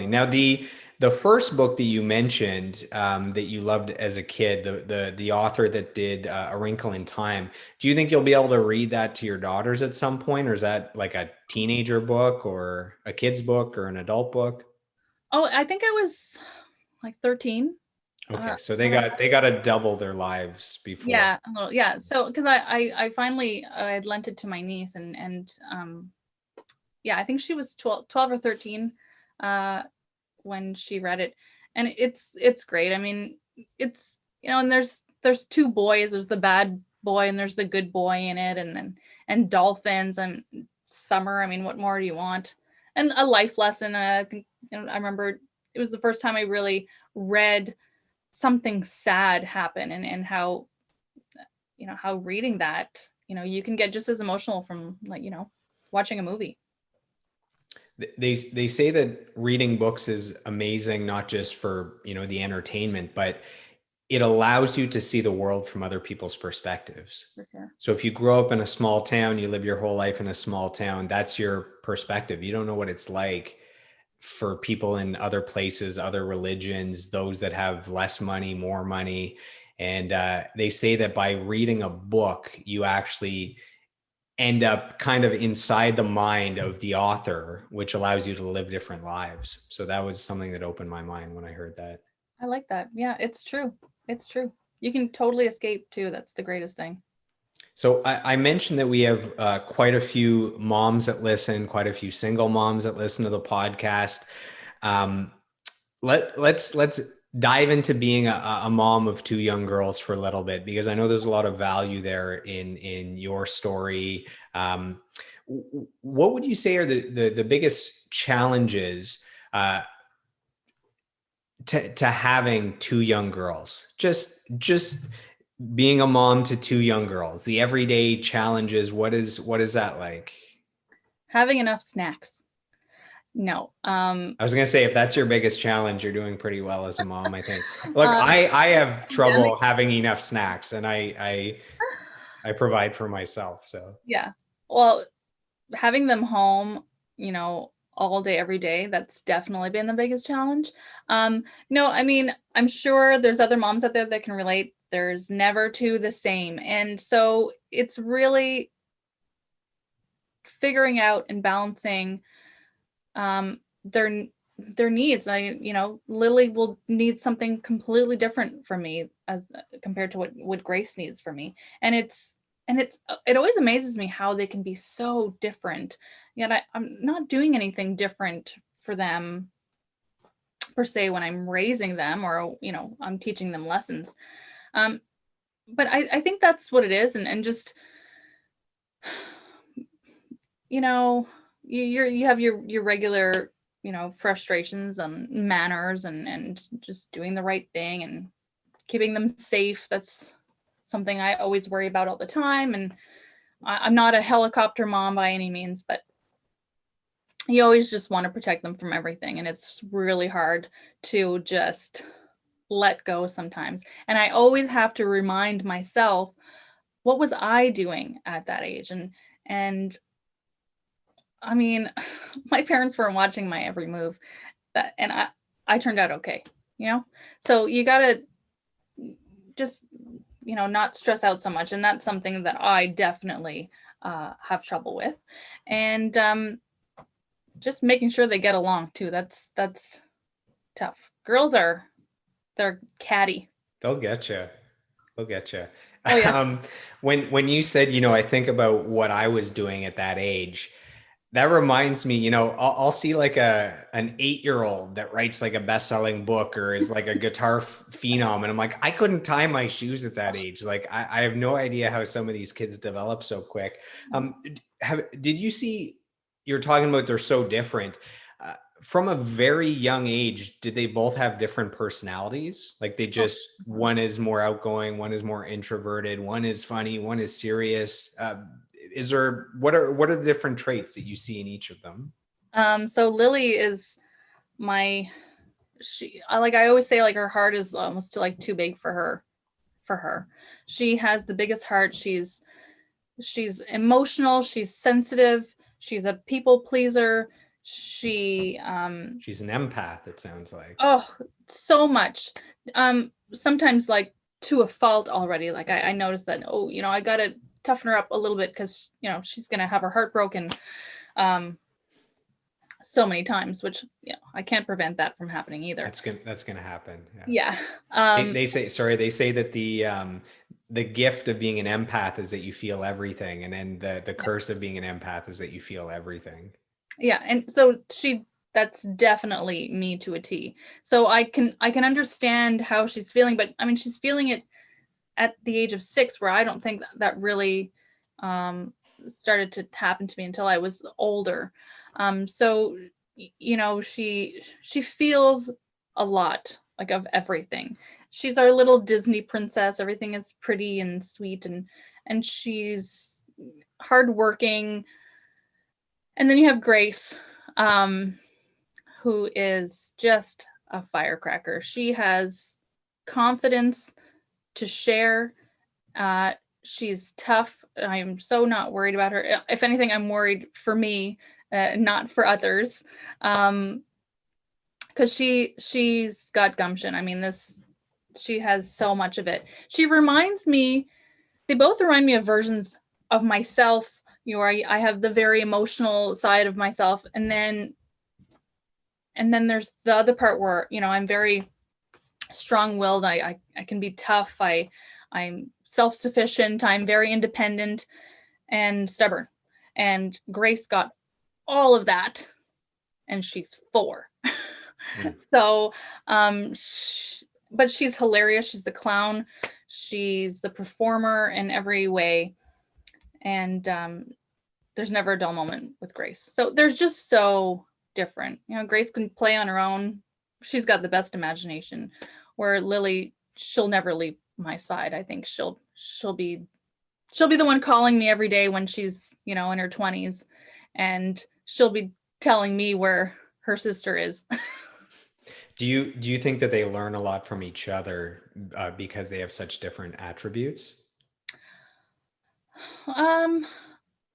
Now, the first book that you mentioned that you loved as a kid, the author that did A Wrinkle in Time, do you think you'll be able to read that to your daughters at some point, or is that like a teenager book or a kid's book or an adult book? Oh, I think I was like 13. Okay, so they got to double their lives before. Yeah, a little, yeah. So because I finally I had lent it to my niece, and yeah, I think she was 12 or 13 when she read it, and it's great. I mean, it's, you know, and there's 2 boys. There's the bad boy and there's the good boy in it, and dolphins and summer. I mean, what more do you want? And a life lesson. I think, you know, I remember it was the first time I really read something sad happen, and how, you know, how reading that, you know, you can get just as emotional from, like, you know, watching a movie. They say that reading books is amazing, not just for, you know, the entertainment, but it allows you to see the world from other people's perspectives. For sure. So if you grow up in a small town, you live your whole life in a small town, that's your perspective. You don't know what it's like for people in other places, other religions, those that have less money, more money. And they say that by reading a book, you actually end up kind of inside the mind of the author, which allows you to live different lives. So that was something that opened my mind when I heard that. I like that. Yeah, it's true. It's true. You can totally escape too. That's the greatest thing. So I mentioned that we have quite a few moms that listen, quite a few single moms that listen to the podcast. Let's dive into being a mom of 2 young girls for a little bit, because I know there's a lot of value there in your story. What would you say are the biggest challenges to having 2 young girls? Just being a mom to 2 young girls, the everyday challenges. What is that like? Having enough snacks. No. I was going to say, if that's your biggest challenge, you're doing pretty well as a mom, I think. Look, I have trouble having enough snacks, and I provide for myself. So yeah. Well, having them home, you know, all day, every day, that's definitely been the biggest challenge. No, I mean, I'm sure there's other moms out there that can relate. There's never 2 the same. And so it's really figuring out and balancing their needs. You know, Lily will need something completely different from me as compared to what Grace needs from me. And it always amazes me how they can be so different, yet I'm not doing anything different for them per se when I'm raising them, or, you know, I'm teaching them lessons. But I think that's what it is. And just you know, you have your regular, frustrations and manners and just doing the right thing and keeping them safe. That's something I always worry about all the time. And I'm not a helicopter mom by any means, but you always just want to protect them from everything. And it's really hard to just let go sometimes. And I always have to remind myself, what was I doing at that age? And I mean, my parents weren't watching my every move, and I turned out okay, So you gotta just not stress out so much, and that's something that I definitely have trouble with, and just making sure they get along too. That's tough. Girls they're catty. They'll get you. They'll get you. Oh yeah. When you said, I think about what I was doing at that age, that reminds me, I'll see like an 8-year-old that writes like a best-selling book or is like a guitar phenom, and I'm like, I couldn't tie my shoes at that age. Like, I have no idea how some of these kids develop so quick. Did you see? You're talking about they're so different. From a very young age, did they both have different personalities? Like they just, one is more outgoing, one is more introverted, one is funny, one is serious. What are the different traits that you see in each of them? So Lily is I always say, like, her heart is almost like too big for her. She has the biggest heart. She's emotional, she's sensitive, she's a people pleaser. She's an empath, it sounds like. Oh, so much. Sometimes like to a fault already. Like I noticed that, I gotta toughen her up a little bit because she's gonna have her heart broken so many times, which I can't prevent that from happening either. That's gonna happen. Yeah. They say that the gift of being an empath is that you feel everything, and then the curse of being an empath is that you feel everything. Yeah, and so that's definitely me to a T. So I can understand how she's feeling, but I mean, she's feeling it at the age of 6, where I don't think that really started to happen to me until I was older. So she feels a lot, like, of everything. She's our little Disney princess. Everything is pretty and sweet, and she's hardworking. And then you have Grace, who is just a firecracker. She has confidence to share. She's tough. I'm so not worried about her. If anything, I'm worried for me, not for others, because she's got gumption. I mean, she has so much of it. They both remind me of versions of myself. I have the very emotional side of myself, and then there's the other part where I'm very strong-willed. I can be tough. I'm self-sufficient. I'm very independent and stubborn. And Grace got all of that, and she's 4. So, but she's hilarious. She's the clown. She's the performer in every way. And there's never a dull moment with Grace. So there's just so different. Grace can play on her own. She's got the best imagination. Where Lily, she'll never leave my side. I think she'll be the one calling me every day when she's in her 20s, and she'll be telling me where her sister is. Do you think that they learn a lot from each other because they have such different attributes?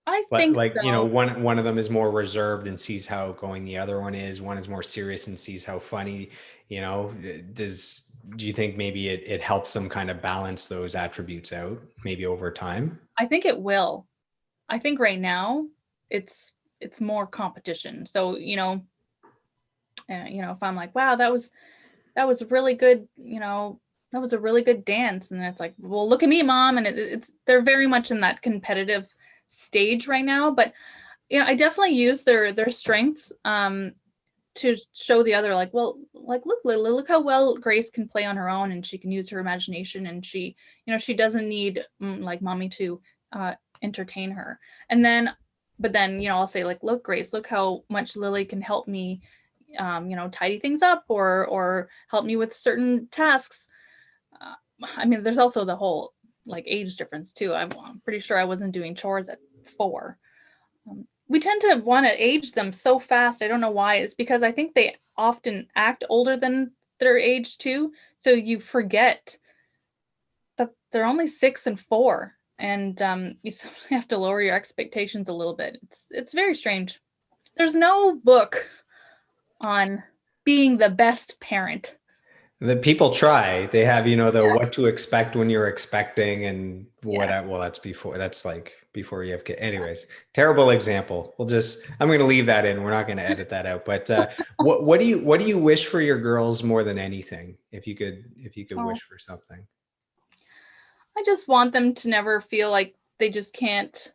I think like so. one of them is more reserved and sees how outgoing the other one is. One is more serious and sees how funny. Do you think maybe it helps them kind of balance those attributes out, maybe over time? I think it will. I think right now it's more competition. So if I'm like, wow, that was really good, that was a really good dance, and it's like, well, look at me, mom, and they're very much in that competitive stage right now. But I definitely use their strengths to show the other, like, well, like, look how well Grace can play on her own, and she can use her imagination, and she doesn't need like mommy to entertain her. And then but then, I'll say like, look, Grace, look how much Lily can help me, tidy things up or help me with certain tasks. Uh, I mean, there's also the whole like age difference too. I'm pretty sure I wasn't doing chores at 4. We tend to want to age them so fast. I don't know why. It's because I think they often act older than their age too. So you forget that they're only 6 and 4, and you have to lower your expectations a little bit. It's very strange. There's no book on being the best parent. The people try. They have, the Yeah. what to expect when you're expecting and Yeah. well, that's like before you have kids. Anyways, terrible example. I'm going to leave that in. We're not going to edit that out. But what do you wish for your girls more than anything? If you could Oh, wish for something. I just want them to never feel like they just can't,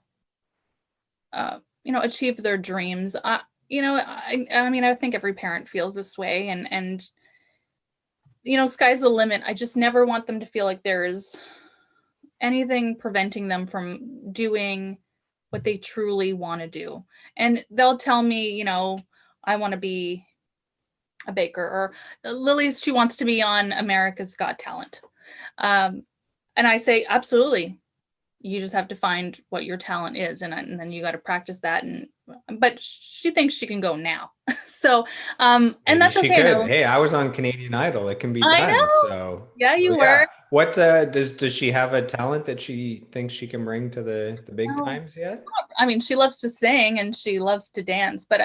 achieve their dreams. I mean, I think every parent feels this way, and sky's the limit. I just never want them to feel like there is anything preventing them from doing what they truly want to do. And they'll tell me, I want to be a baker, or Lily's, she wants to be on America's Got Talent. Um, and I say, absolutely. You just have to find what your talent is, and then you got to practice that. But she thinks she can go now. So, and Maybe that's she okay. And could. Hey, I was on Canadian Idol. It can be I done. know. So, Yeah, so you yeah. were. What does she have a talent that she thinks she can bring to the big No, times yet? I mean, she loves to sing and she loves to dance, but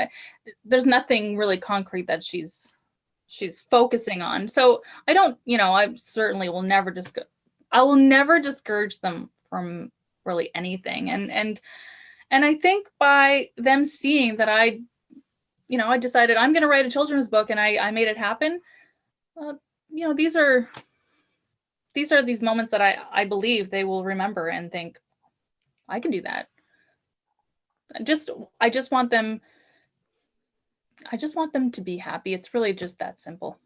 there's nothing really concrete that she's focusing on. So I don't, I certainly will never I will never discourage them from really anything. And I think by them seeing that I decided I'm going to write a children's book, and I made it happen. Uh, these are these moments that I believe they will remember and think I can do that. Just I just want them I just want them to be happy. It's really just that simple.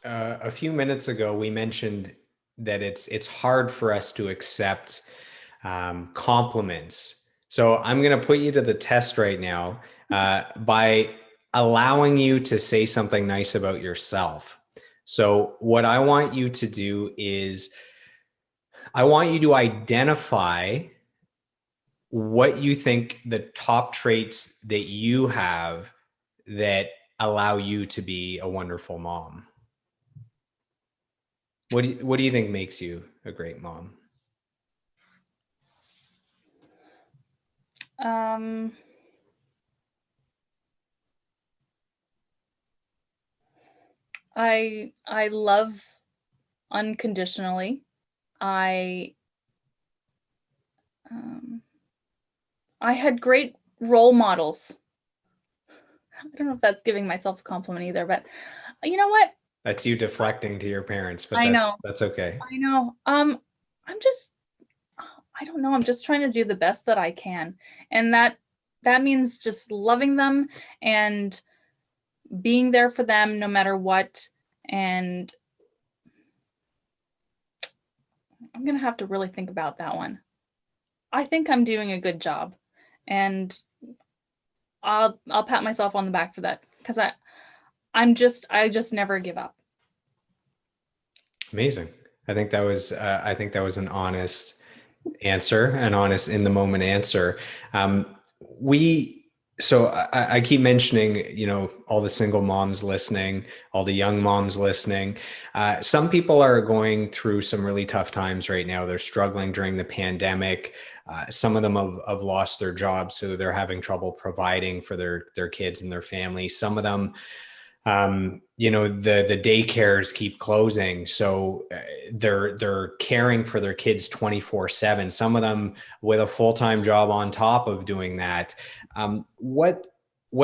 A few minutes ago, we mentioned that it's hard for us to accept compliments. So I'm going to put you to the test right now by allowing you to say something nice about yourself. So what I want you to do is I want you to identify what you think the top traits that you have that allow you to be a wonderful mom. What do you think makes you a great mom? Um, I love unconditionally. I um, I had great role models. I don't know if that's giving myself a compliment either, but you know what? That's you deflecting to your parents, but I that's know. that's okay. I know. I'm just I don't know. I'm just trying to do the best that I can. And that means just loving them and being there for them no matter what. And I'm going to have to really think about that one. I think I'm doing a good job. And I'll pat myself on the back for that, because I just never give up. Amazing. I think that was an honest answer, an honest in the moment answer. We so I keep mentioning, all the single moms listening, all the young moms listening. Some people are going through some really tough times right now. They're struggling during the pandemic. Some of them have lost their jobs, so they're having trouble providing for their kids and their family. Some of them the daycares keep closing, so they're caring for their kids 24/7, some of them with a full-time job on top of doing that. What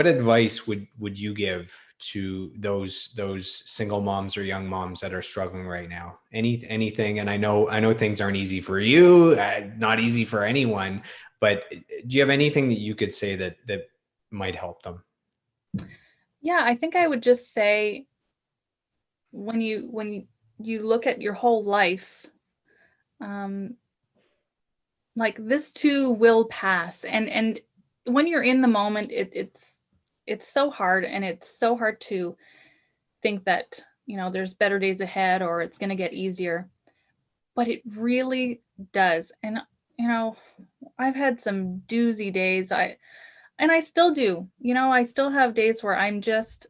advice would you give to those single moms or young moms that are struggling right now? Anything? And I know things aren't easy for you, not easy for anyone, but do you have anything that you could say that might help them? Yeah, I think I would just say, when you look at your whole life, um, like, this too will pass, and when you're in the moment, it's so hard, and it's so hard to think that, there's better days ahead or it's going to get easier, but it really does. And, you know, I've had some doozy days. I still do, I still have days where I'm just,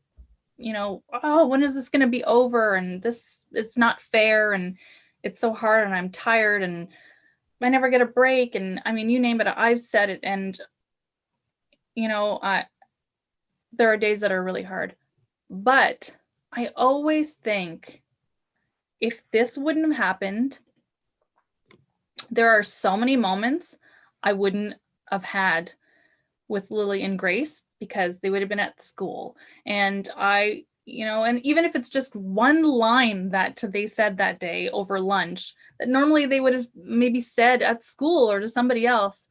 oh, when is this going to be over? And this, it's not fair. And it's so hard and I'm tired and I never get a break. And I mean, you name it, I've said it. And, I there are days that are really hard, but I always think if this wouldn't have happened, there are so many moments I wouldn't have had with Lily and Grace because they would have been at school. And and even if it's just one line that they said that day over lunch that normally they would have maybe said at school or to somebody else,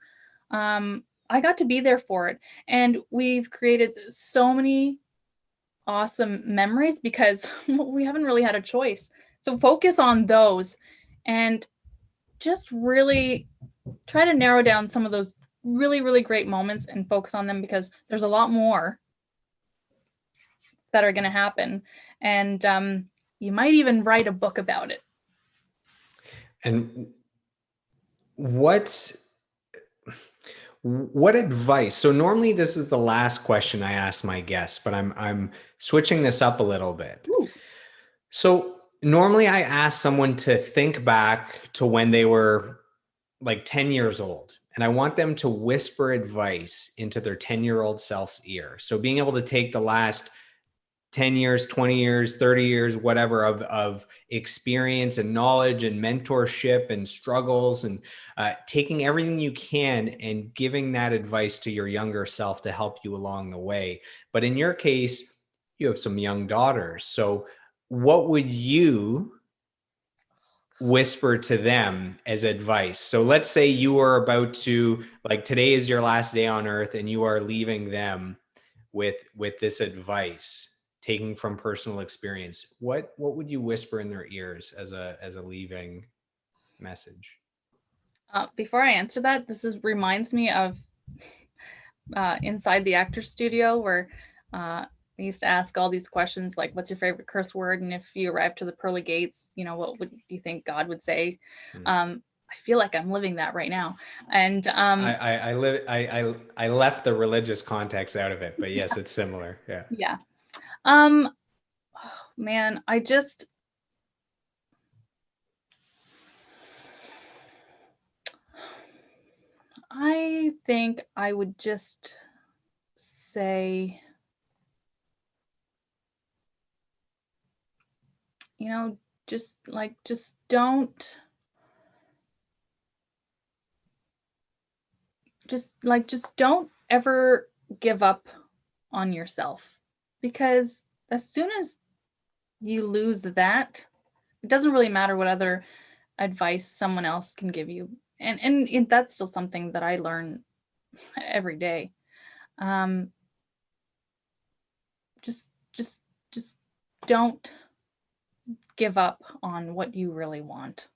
I got to be there for it. And we've created so many awesome memories because we haven't really had a choice. So focus on those and just really try to narrow down some of those really, really great moments and focus on them, because there's a lot more that are going to happen. And you might even write a book about it. And what advice? So normally this is the last question I ask my guests, but I'm switching this up a little bit. Ooh. So normally I ask someone to think back to when they were like 10 years old, and I want them to whisper advice into their 10-year-old self's ear. So being able to take the last 10 years, 20 years, 30 years, whatever of experience and knowledge and mentorship and struggles, and taking everything you can and giving that advice to your younger self to help you along the way. But in your case, you have some young daughters. So what would you whisper to them as advice? So let's say you are about to, like, today is your last day on earth and you are leaving them with this advice, taking from personal experience. What would you whisper in their ears as a leaving message? Before I answer that, reminds me of inside the actor studio, where I used to ask all these questions like, what's your favorite curse word? And if you arrive to the pearly gates, what would you think God would say? I feel like I'm living that right now. And I left the religious context out of it, but yes, it's similar. Yeah. Yeah. Oh, man, I think I would just say, just don't ever give up on yourself, because as soon as you lose that, it doesn't really matter what other advice someone else can give you. And that's still something that I learn every day. Just don't give up on what you really want.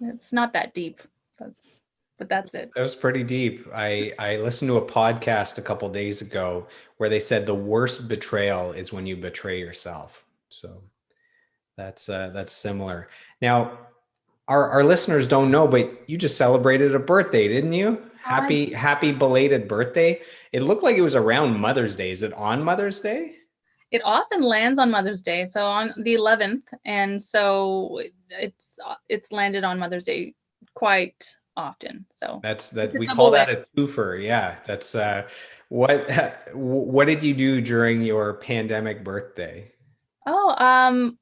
It's not that deep, but that's it. That was pretty deep. I listened to a podcast a couple days ago where they said the worst betrayal is when you betray yourself. So that's similar. Now, our listeners don't know, but you just celebrated a birthday, didn't you? Happy belated birthday. It looked like it was around Mother's Day. Is it on Mother's Day? It often lands on Mother's Day, so on the 11th, and so it's landed on Mother's Day quite often. So we call that a twofer. Yeah, that's what did you do during your pandemic birthday? Oh,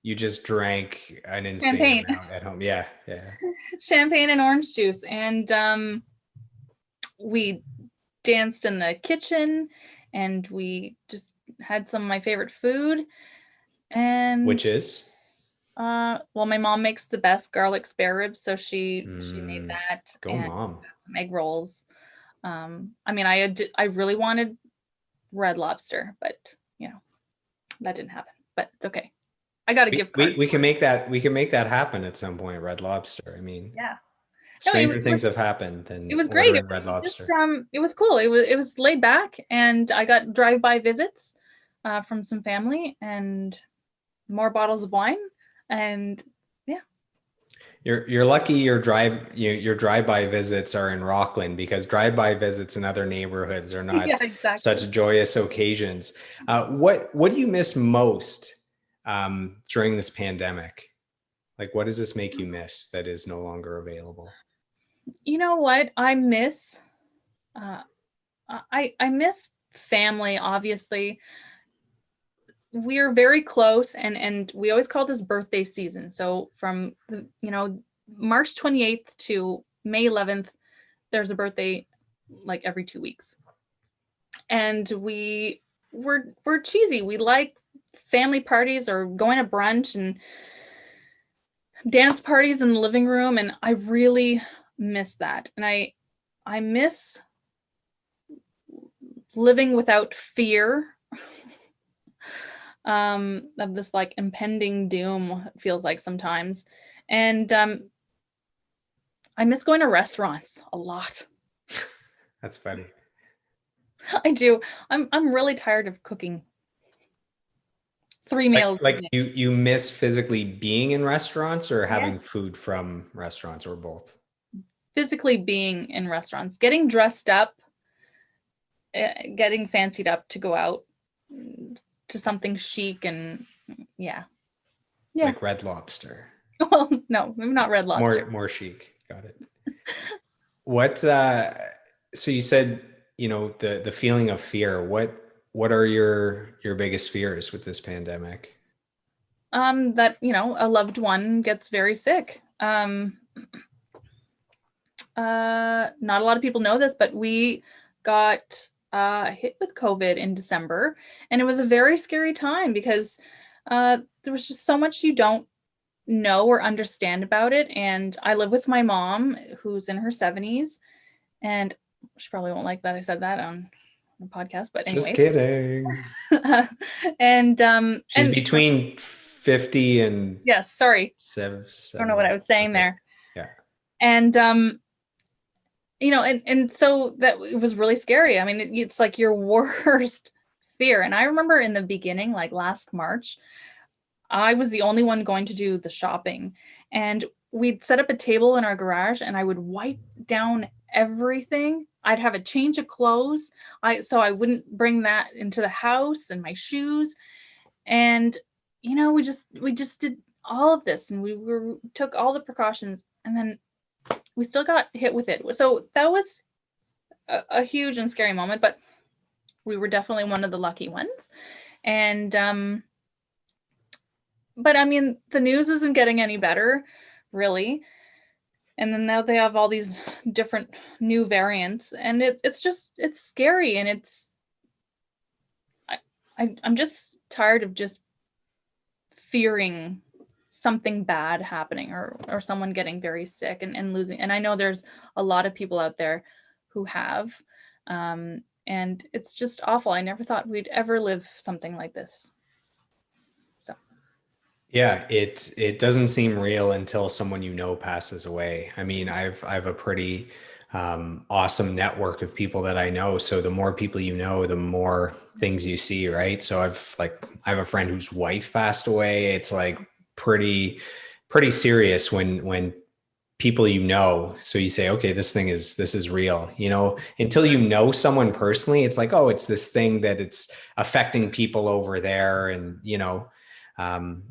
you just drank an insane amount at home. Yeah. Champagne and orange juice, and we danced in the kitchen, and we just had some of my favorite food. And which is? Well, my mom makes the best garlic spare ribs, so she made that. Go mom. Some egg rolls. I mean, I really wanted Red Lobster, but that didn't happen. But it's okay. I got a gift card. We can make that happen at some point. Red Lobster. I mean, yeah. No, Stranger things have happened it than was great. ordering Red It was just Lobster. it was cool. It was laid back, and I got drive-by visits from some family and more bottles of wine, and yeah. You're lucky your drive-by visits are in Rockland, because drive-by visits in other neighborhoods are Yeah, not exactly. such joyous occasions. What do you miss most during this pandemic? Like, what does this make you miss that is no longer available? You know what? Uh, I miss family, obviously. We're very close, and we always call this birthday season. So from March 28th to May 11th, there's a birthday like every 2 weeks. And we're cheesy. We like family parties or going to brunch and dance parties in the living room, and I really miss that. And I miss living without fear of this like impending doom, it feels like sometimes. And I miss going to restaurants a lot. That's funny. I do. I'm really tired of cooking 3 meals a Like day. you miss physically being in restaurants, or Yeah. having food from restaurants, or both? Physically being in restaurants, getting dressed up, getting fancied up to go out to something chic, and yeah. Yeah. Like Red Lobster. Well, no, maybe not Red Lobster. More chic. Got it. What so you said, the feeling of fear. What are your biggest fears with this pandemic? That, a loved one gets very sick. Not a lot of people know this, but we got hit with COVID in December, and it was a very scary time because there was just so much you don't know or understand about it. And I live with my mom, who's in her 70s, and she probably won't like that I said that on the podcast, but Just anyway. kidding. She's And between 50 and yes, sorry, seven, I don't know what I was saying okay. there. Yeah. And and so that it was really scary. I mean, it's like your worst fear. And I remember in the beginning, like last March, I was the only one going to do the shopping, and we'd set up a table in our garage, and I would wipe down everything. I'd have a change of clothes. So I wouldn't bring that into the house, and my shoes. And we just did all of this, and took all the precautions, and then we still got hit with it. So that was a huge and scary moment, but we were definitely one of the lucky ones. And but I mean, the news isn't getting any better, really. And then now they have all these different new variants, and it's scary, and I'm just tired of just fearing something bad happening, or someone getting very sick and losing. And I know there's a lot of people out there who have, and it's just awful. I never thought we'd ever live something like this. So Yeah, it doesn't seem real until someone passes away. I mean, I've a pretty awesome network of people that I know. So the more people you know, the more things you see, right? So I have a friend whose wife passed away. It's like pretty serious when people so you say, okay, this is real. Until someone personally, it's like, oh, it's this thing that it's affecting people over there, and um,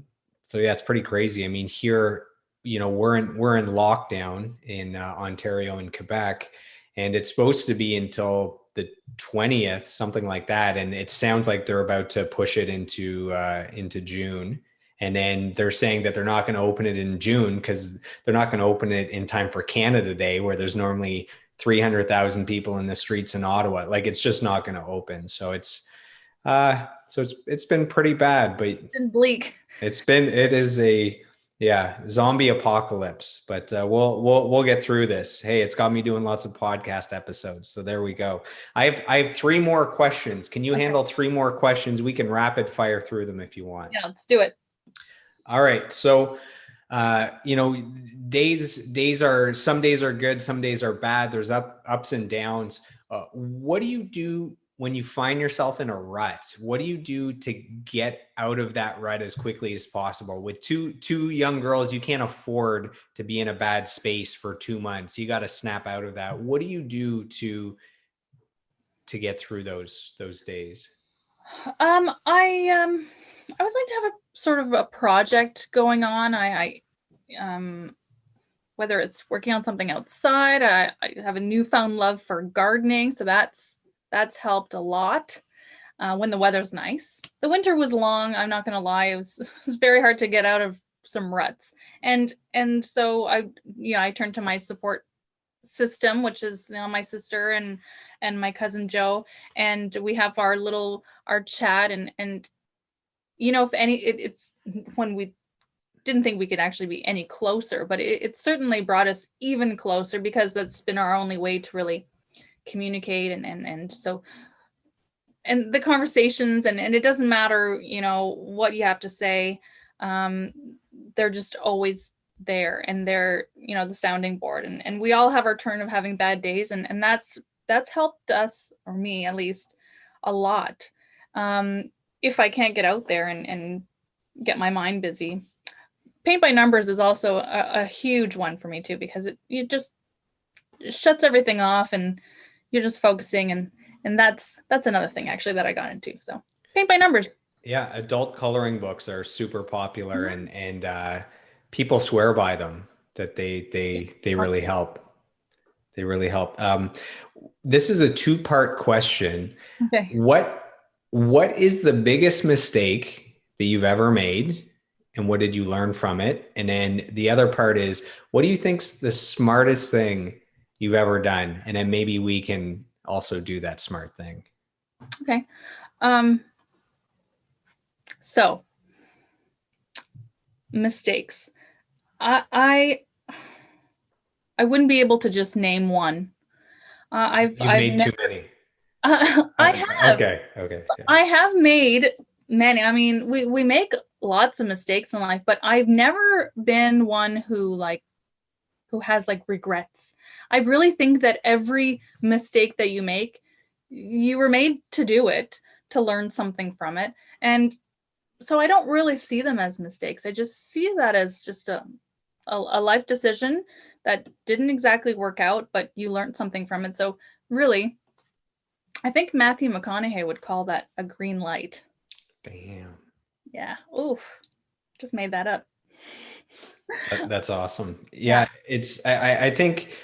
so yeah, it's pretty crazy. I mean, here, we're in lockdown in Ontario and Quebec, and it's supposed to be until the 20th, something like that. And it sounds like they're about to push it into June. And then they're saying that they're not going to open it in June because they're not going to open it in time for Canada Day, where there's normally 300,000 people in the streets in Ottawa. Like, it's just not going to open. So it's been pretty bad, but it's bleak. it is a, yeah, zombie apocalypse, but we'll get through this. Hey, it's got me doing lots of podcast episodes, so there we go. I have three more questions. Can you handle three more questions? We can rapid fire through them if you want. Yeah, let's do it. All right. So You know, days are, some days are good, some days are bad. There's ups and downs. What do you do when you find yourself in a rut? What do you do to get out of that rut as quickly as possible? With two young girls, you can't afford to be in a bad space for 2 months. You got to snap out of that. What do you do to get through those days? I always like to have a sort of a project going on. Whether it's working on something outside, I have a newfound love for gardening, so that's helped a lot. When the weather's nice. The winter was long. I'm not gonna lie; it was very hard to get out of some ruts, and so I turned to my support system, which is my sister and my cousin Joe, and we have our chat, and if it's when we didn't think we could actually be any closer, but it certainly brought us even closer because that's been our only way to really communicate, and so and the conversations, and it doesn't matter what you have to say, they're just always there, and they're the sounding board, and we all have our turn of having bad days, and that's helped us, or me at least, a lot. If I can't get out there and get my mind busy, paint by numbers is also a huge one for me too, because it just shuts everything off, and you're just focusing, and that's another thing actually that I got into. So paint by numbers. Yeah, adult coloring books are super popular, and people swear by them, that they really help. They really help. This is a two-part question. Okay. What is the biggest mistake that you've ever made, and what did you learn from it? And then the other part is, what do you think's the smartest thing you've ever done? And then maybe we can also do that smart thing. Okay. So mistakes. I wouldn't be able to just name one. I've made never, too many. I have. Okay. Yeah. I have made many. I mean, we make lots of mistakes in life, but I've never been one who has regrets. I really think that every mistake that you make, you were made to do it, to learn something from it. And so I don't really see them as mistakes. I just see that as just a life decision that didn't exactly work out, but you learned something from it. So really, I think Matthew McConaughey would call that a green light. Damn. Yeah. Oof. Just made that up. That's awesome. Yeah. I think,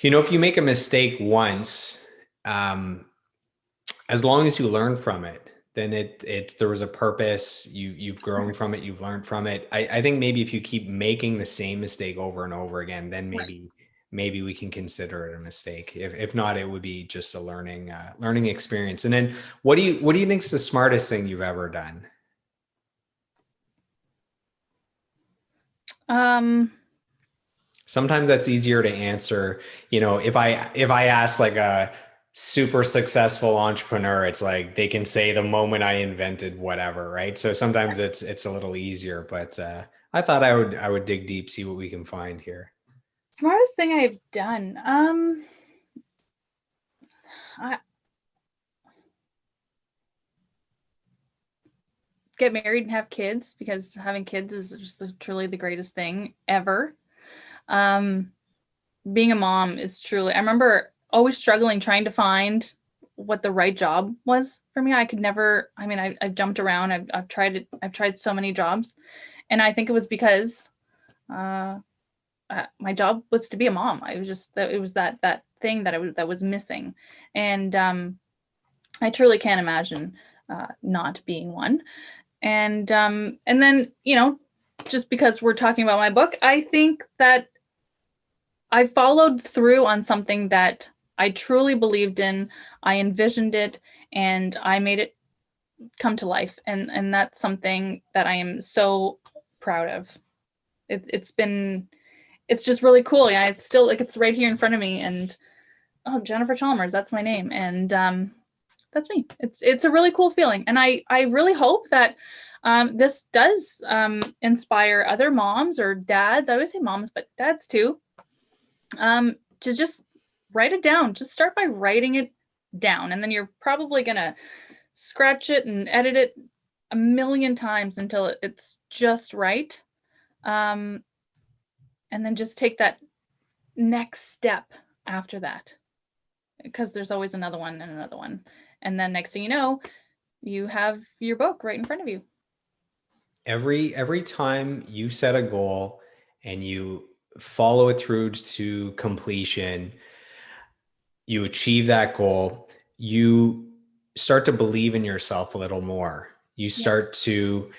if you make a mistake once, as long as you learn from it, then there was a purpose. You've grown from it. You've learned from it. I think maybe if you keep making the same mistake over and over again, then maybe we can consider it a mistake. If not, it would be just a learning experience. And then what do you think is the smartest thing you've ever done? Sometimes that's easier to answer. If I ask like a super successful entrepreneur, it's like they can say the moment I invented whatever, right? So sometimes it's a little easier, but I thought I would dig deep, see what we can find here. Smartest thing I've done. I get married and have kids, because having kids is just truly the greatest thing ever. Being a mom is truly, I remember always struggling trying to find what the right job was for me. I could never, I've jumped around. I've tried so many jobs, and I think it was because my job was to be a mom. It was that thing that was missing, and I truly can't imagine not being one. And then just because we're talking about my book, I think that I followed through on something that I truly believed in. I envisioned it, and I made it come to life, and that's something that I am so proud of. It's just really cool. Yeah, it's still it's right here in front of me, and Jennifer Chalmers, that's my name, and that's me. It's a really cool feeling, and I really hope that This does inspire other moms or dads. I always say moms, but dads too, to just write it down. Just start by writing it down, and then you're probably going to scratch it and edit it a million times until it's just right. And then just take that next step after that, because there's always another one and another one. And then next thing you know, you have your book right in front of you. Every time you set a goal and you follow it through to completion, you achieve that goal, you start to believe in yourself a little more. You start to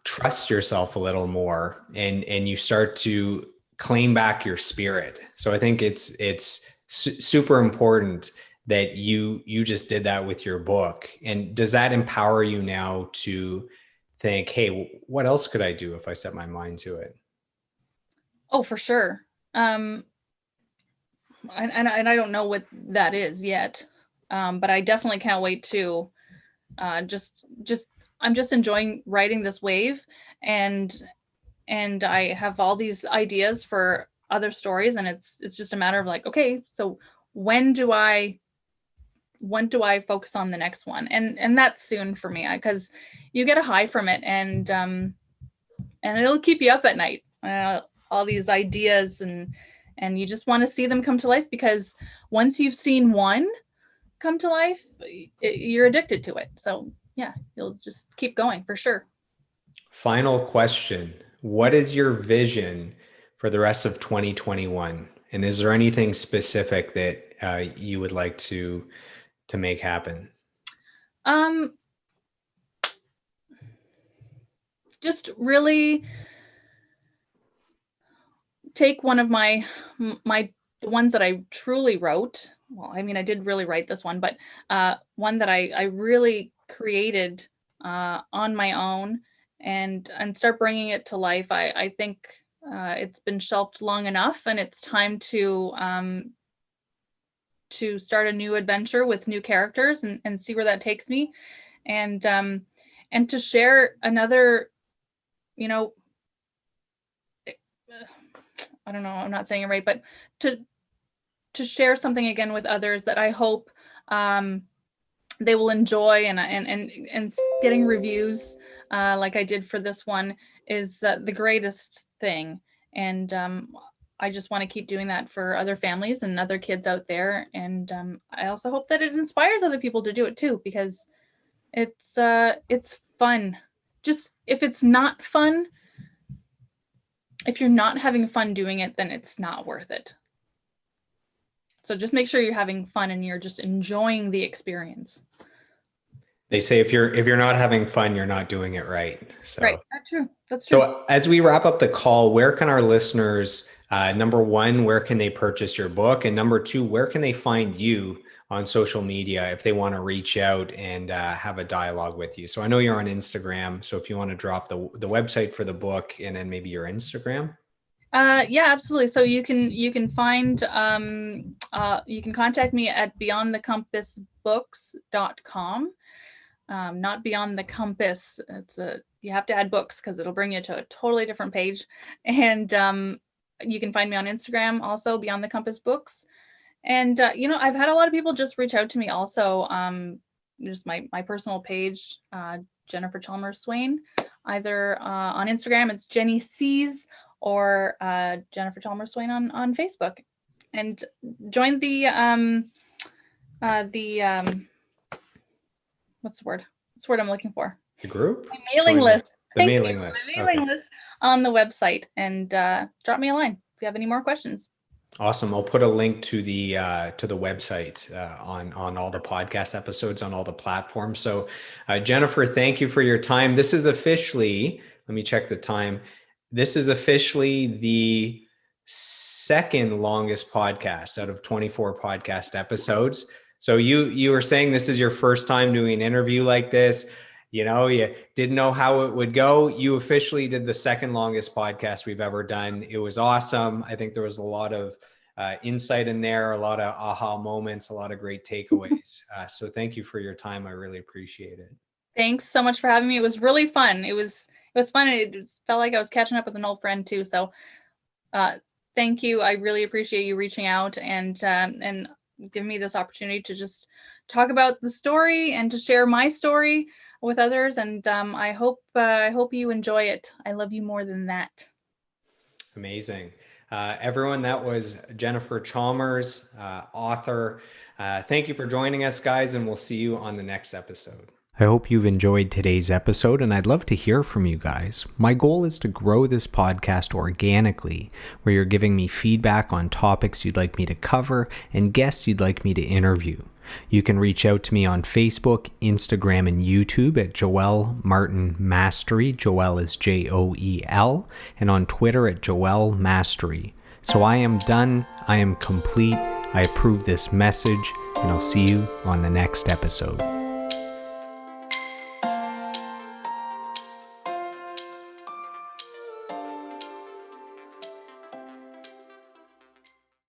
trust yourself a little more, and you start to claim back your spirit. So I think it's super important that you just did that with your book. And does that empower you now to think, hey, what else could I do if I set my mind to it? Oh, for sure. And I don't know what that is yet, but I definitely can't wait to just I'm just enjoying writing this wave, and I have all these ideas for other stories, and it's just a matter of like, okay, so when do I focus on the next one? And that's soon for me, because you get a high from it, and it'll keep you up at night. All these ideas, and you just want to see them come to life, because once you've seen one come to life, you're addicted to it. So yeah, you'll just keep going for sure. Final question. What is your vision for the rest of 2021? And is there anything specific that you would like to make happen? Just really take one of my the ones that I truly wrote. Well, I mean, I did really write this one, but one that I really created on my own, and start bringing it to life. I think it's been shelved long enough, and it's time to start a new adventure with new characters, and see where that takes me, and to share another, you know, I don't know, I'm not saying it right, but to share something again with others that I hope they will enjoy, and getting reviews like I did for this one is the greatest thing. And I just want to keep doing that for other families and other kids out there. And I also hope that it inspires other people to do it too, because it's fun. Just if it's not fun, if you're not having fun doing it, then it's not worth it. So just make sure you're having fun and you're just enjoying the experience. They say if you're not having fun, you're not doing it right. So Right. That's true. That's true. So as we wrap up the call, where can our listeners, number one, where can they purchase your book? And number two, where can they find you on social media if they want to reach out and have a dialogue with you? So I know you're on Instagram. So if you want to drop the website for the book and then maybe your Instagram. Yeah, absolutely. So you can find you can contact me at beyondthecompassbooks.com. Not Beyond the Compass. You have to add books because it'll bring you to a totally different page. And you can find me on Instagram also, Beyond the Compass Books. And I've had a lot of people just reach out to me also. Just my personal page, Jennifer Chalmers Swain. Either on Instagram, it's Jenny C's, or Jennifer Chalmers Swain on Facebook. And join the what's the word? What's the word I'm looking for? The group? My mailing list. The mailing list. The mailing list on the website, and drop me a line if you have any more questions. Awesome. I'll put a link to the website on all the podcast episodes on all the platforms. So, Jennifer, thank you for your time. This is officially, let me check the time. This is officially the second longest podcast out of 24 podcast episodes. So you were saying this is your first time doing an interview like this. You didn't know how it would go. You officially did the second longest podcast we've ever done. It was awesome. I think there was a lot of insight in there, a lot of aha moments, a lot of great takeaways. So thank you for your time. I really appreciate it. Thanks so much for having me. It was really fun. It was fun. It felt like I was catching up with an old friend too. So uh, thank you. I really appreciate you reaching out and giving me this opportunity to just talk about the story and to share my story with others. And I hope you enjoy it. I love you more than that. Amazing. Everyone, that was Jennifer Chalmers, author. Thank you for joining us, guys, and we'll see you on the next episode. I hope you've enjoyed today's episode, and I'd love to hear from you guys. My goal is to grow this podcast organically, where you're giving me feedback on topics you'd like me to cover and guests you'd like me to interview. You can reach out to me on Facebook, Instagram, and YouTube at Joel Martin Mastery. Joel is Joel, and on Twitter at Joel Mastery. So I am done. I am complete. I approve this message, and I'll see you on the next episode.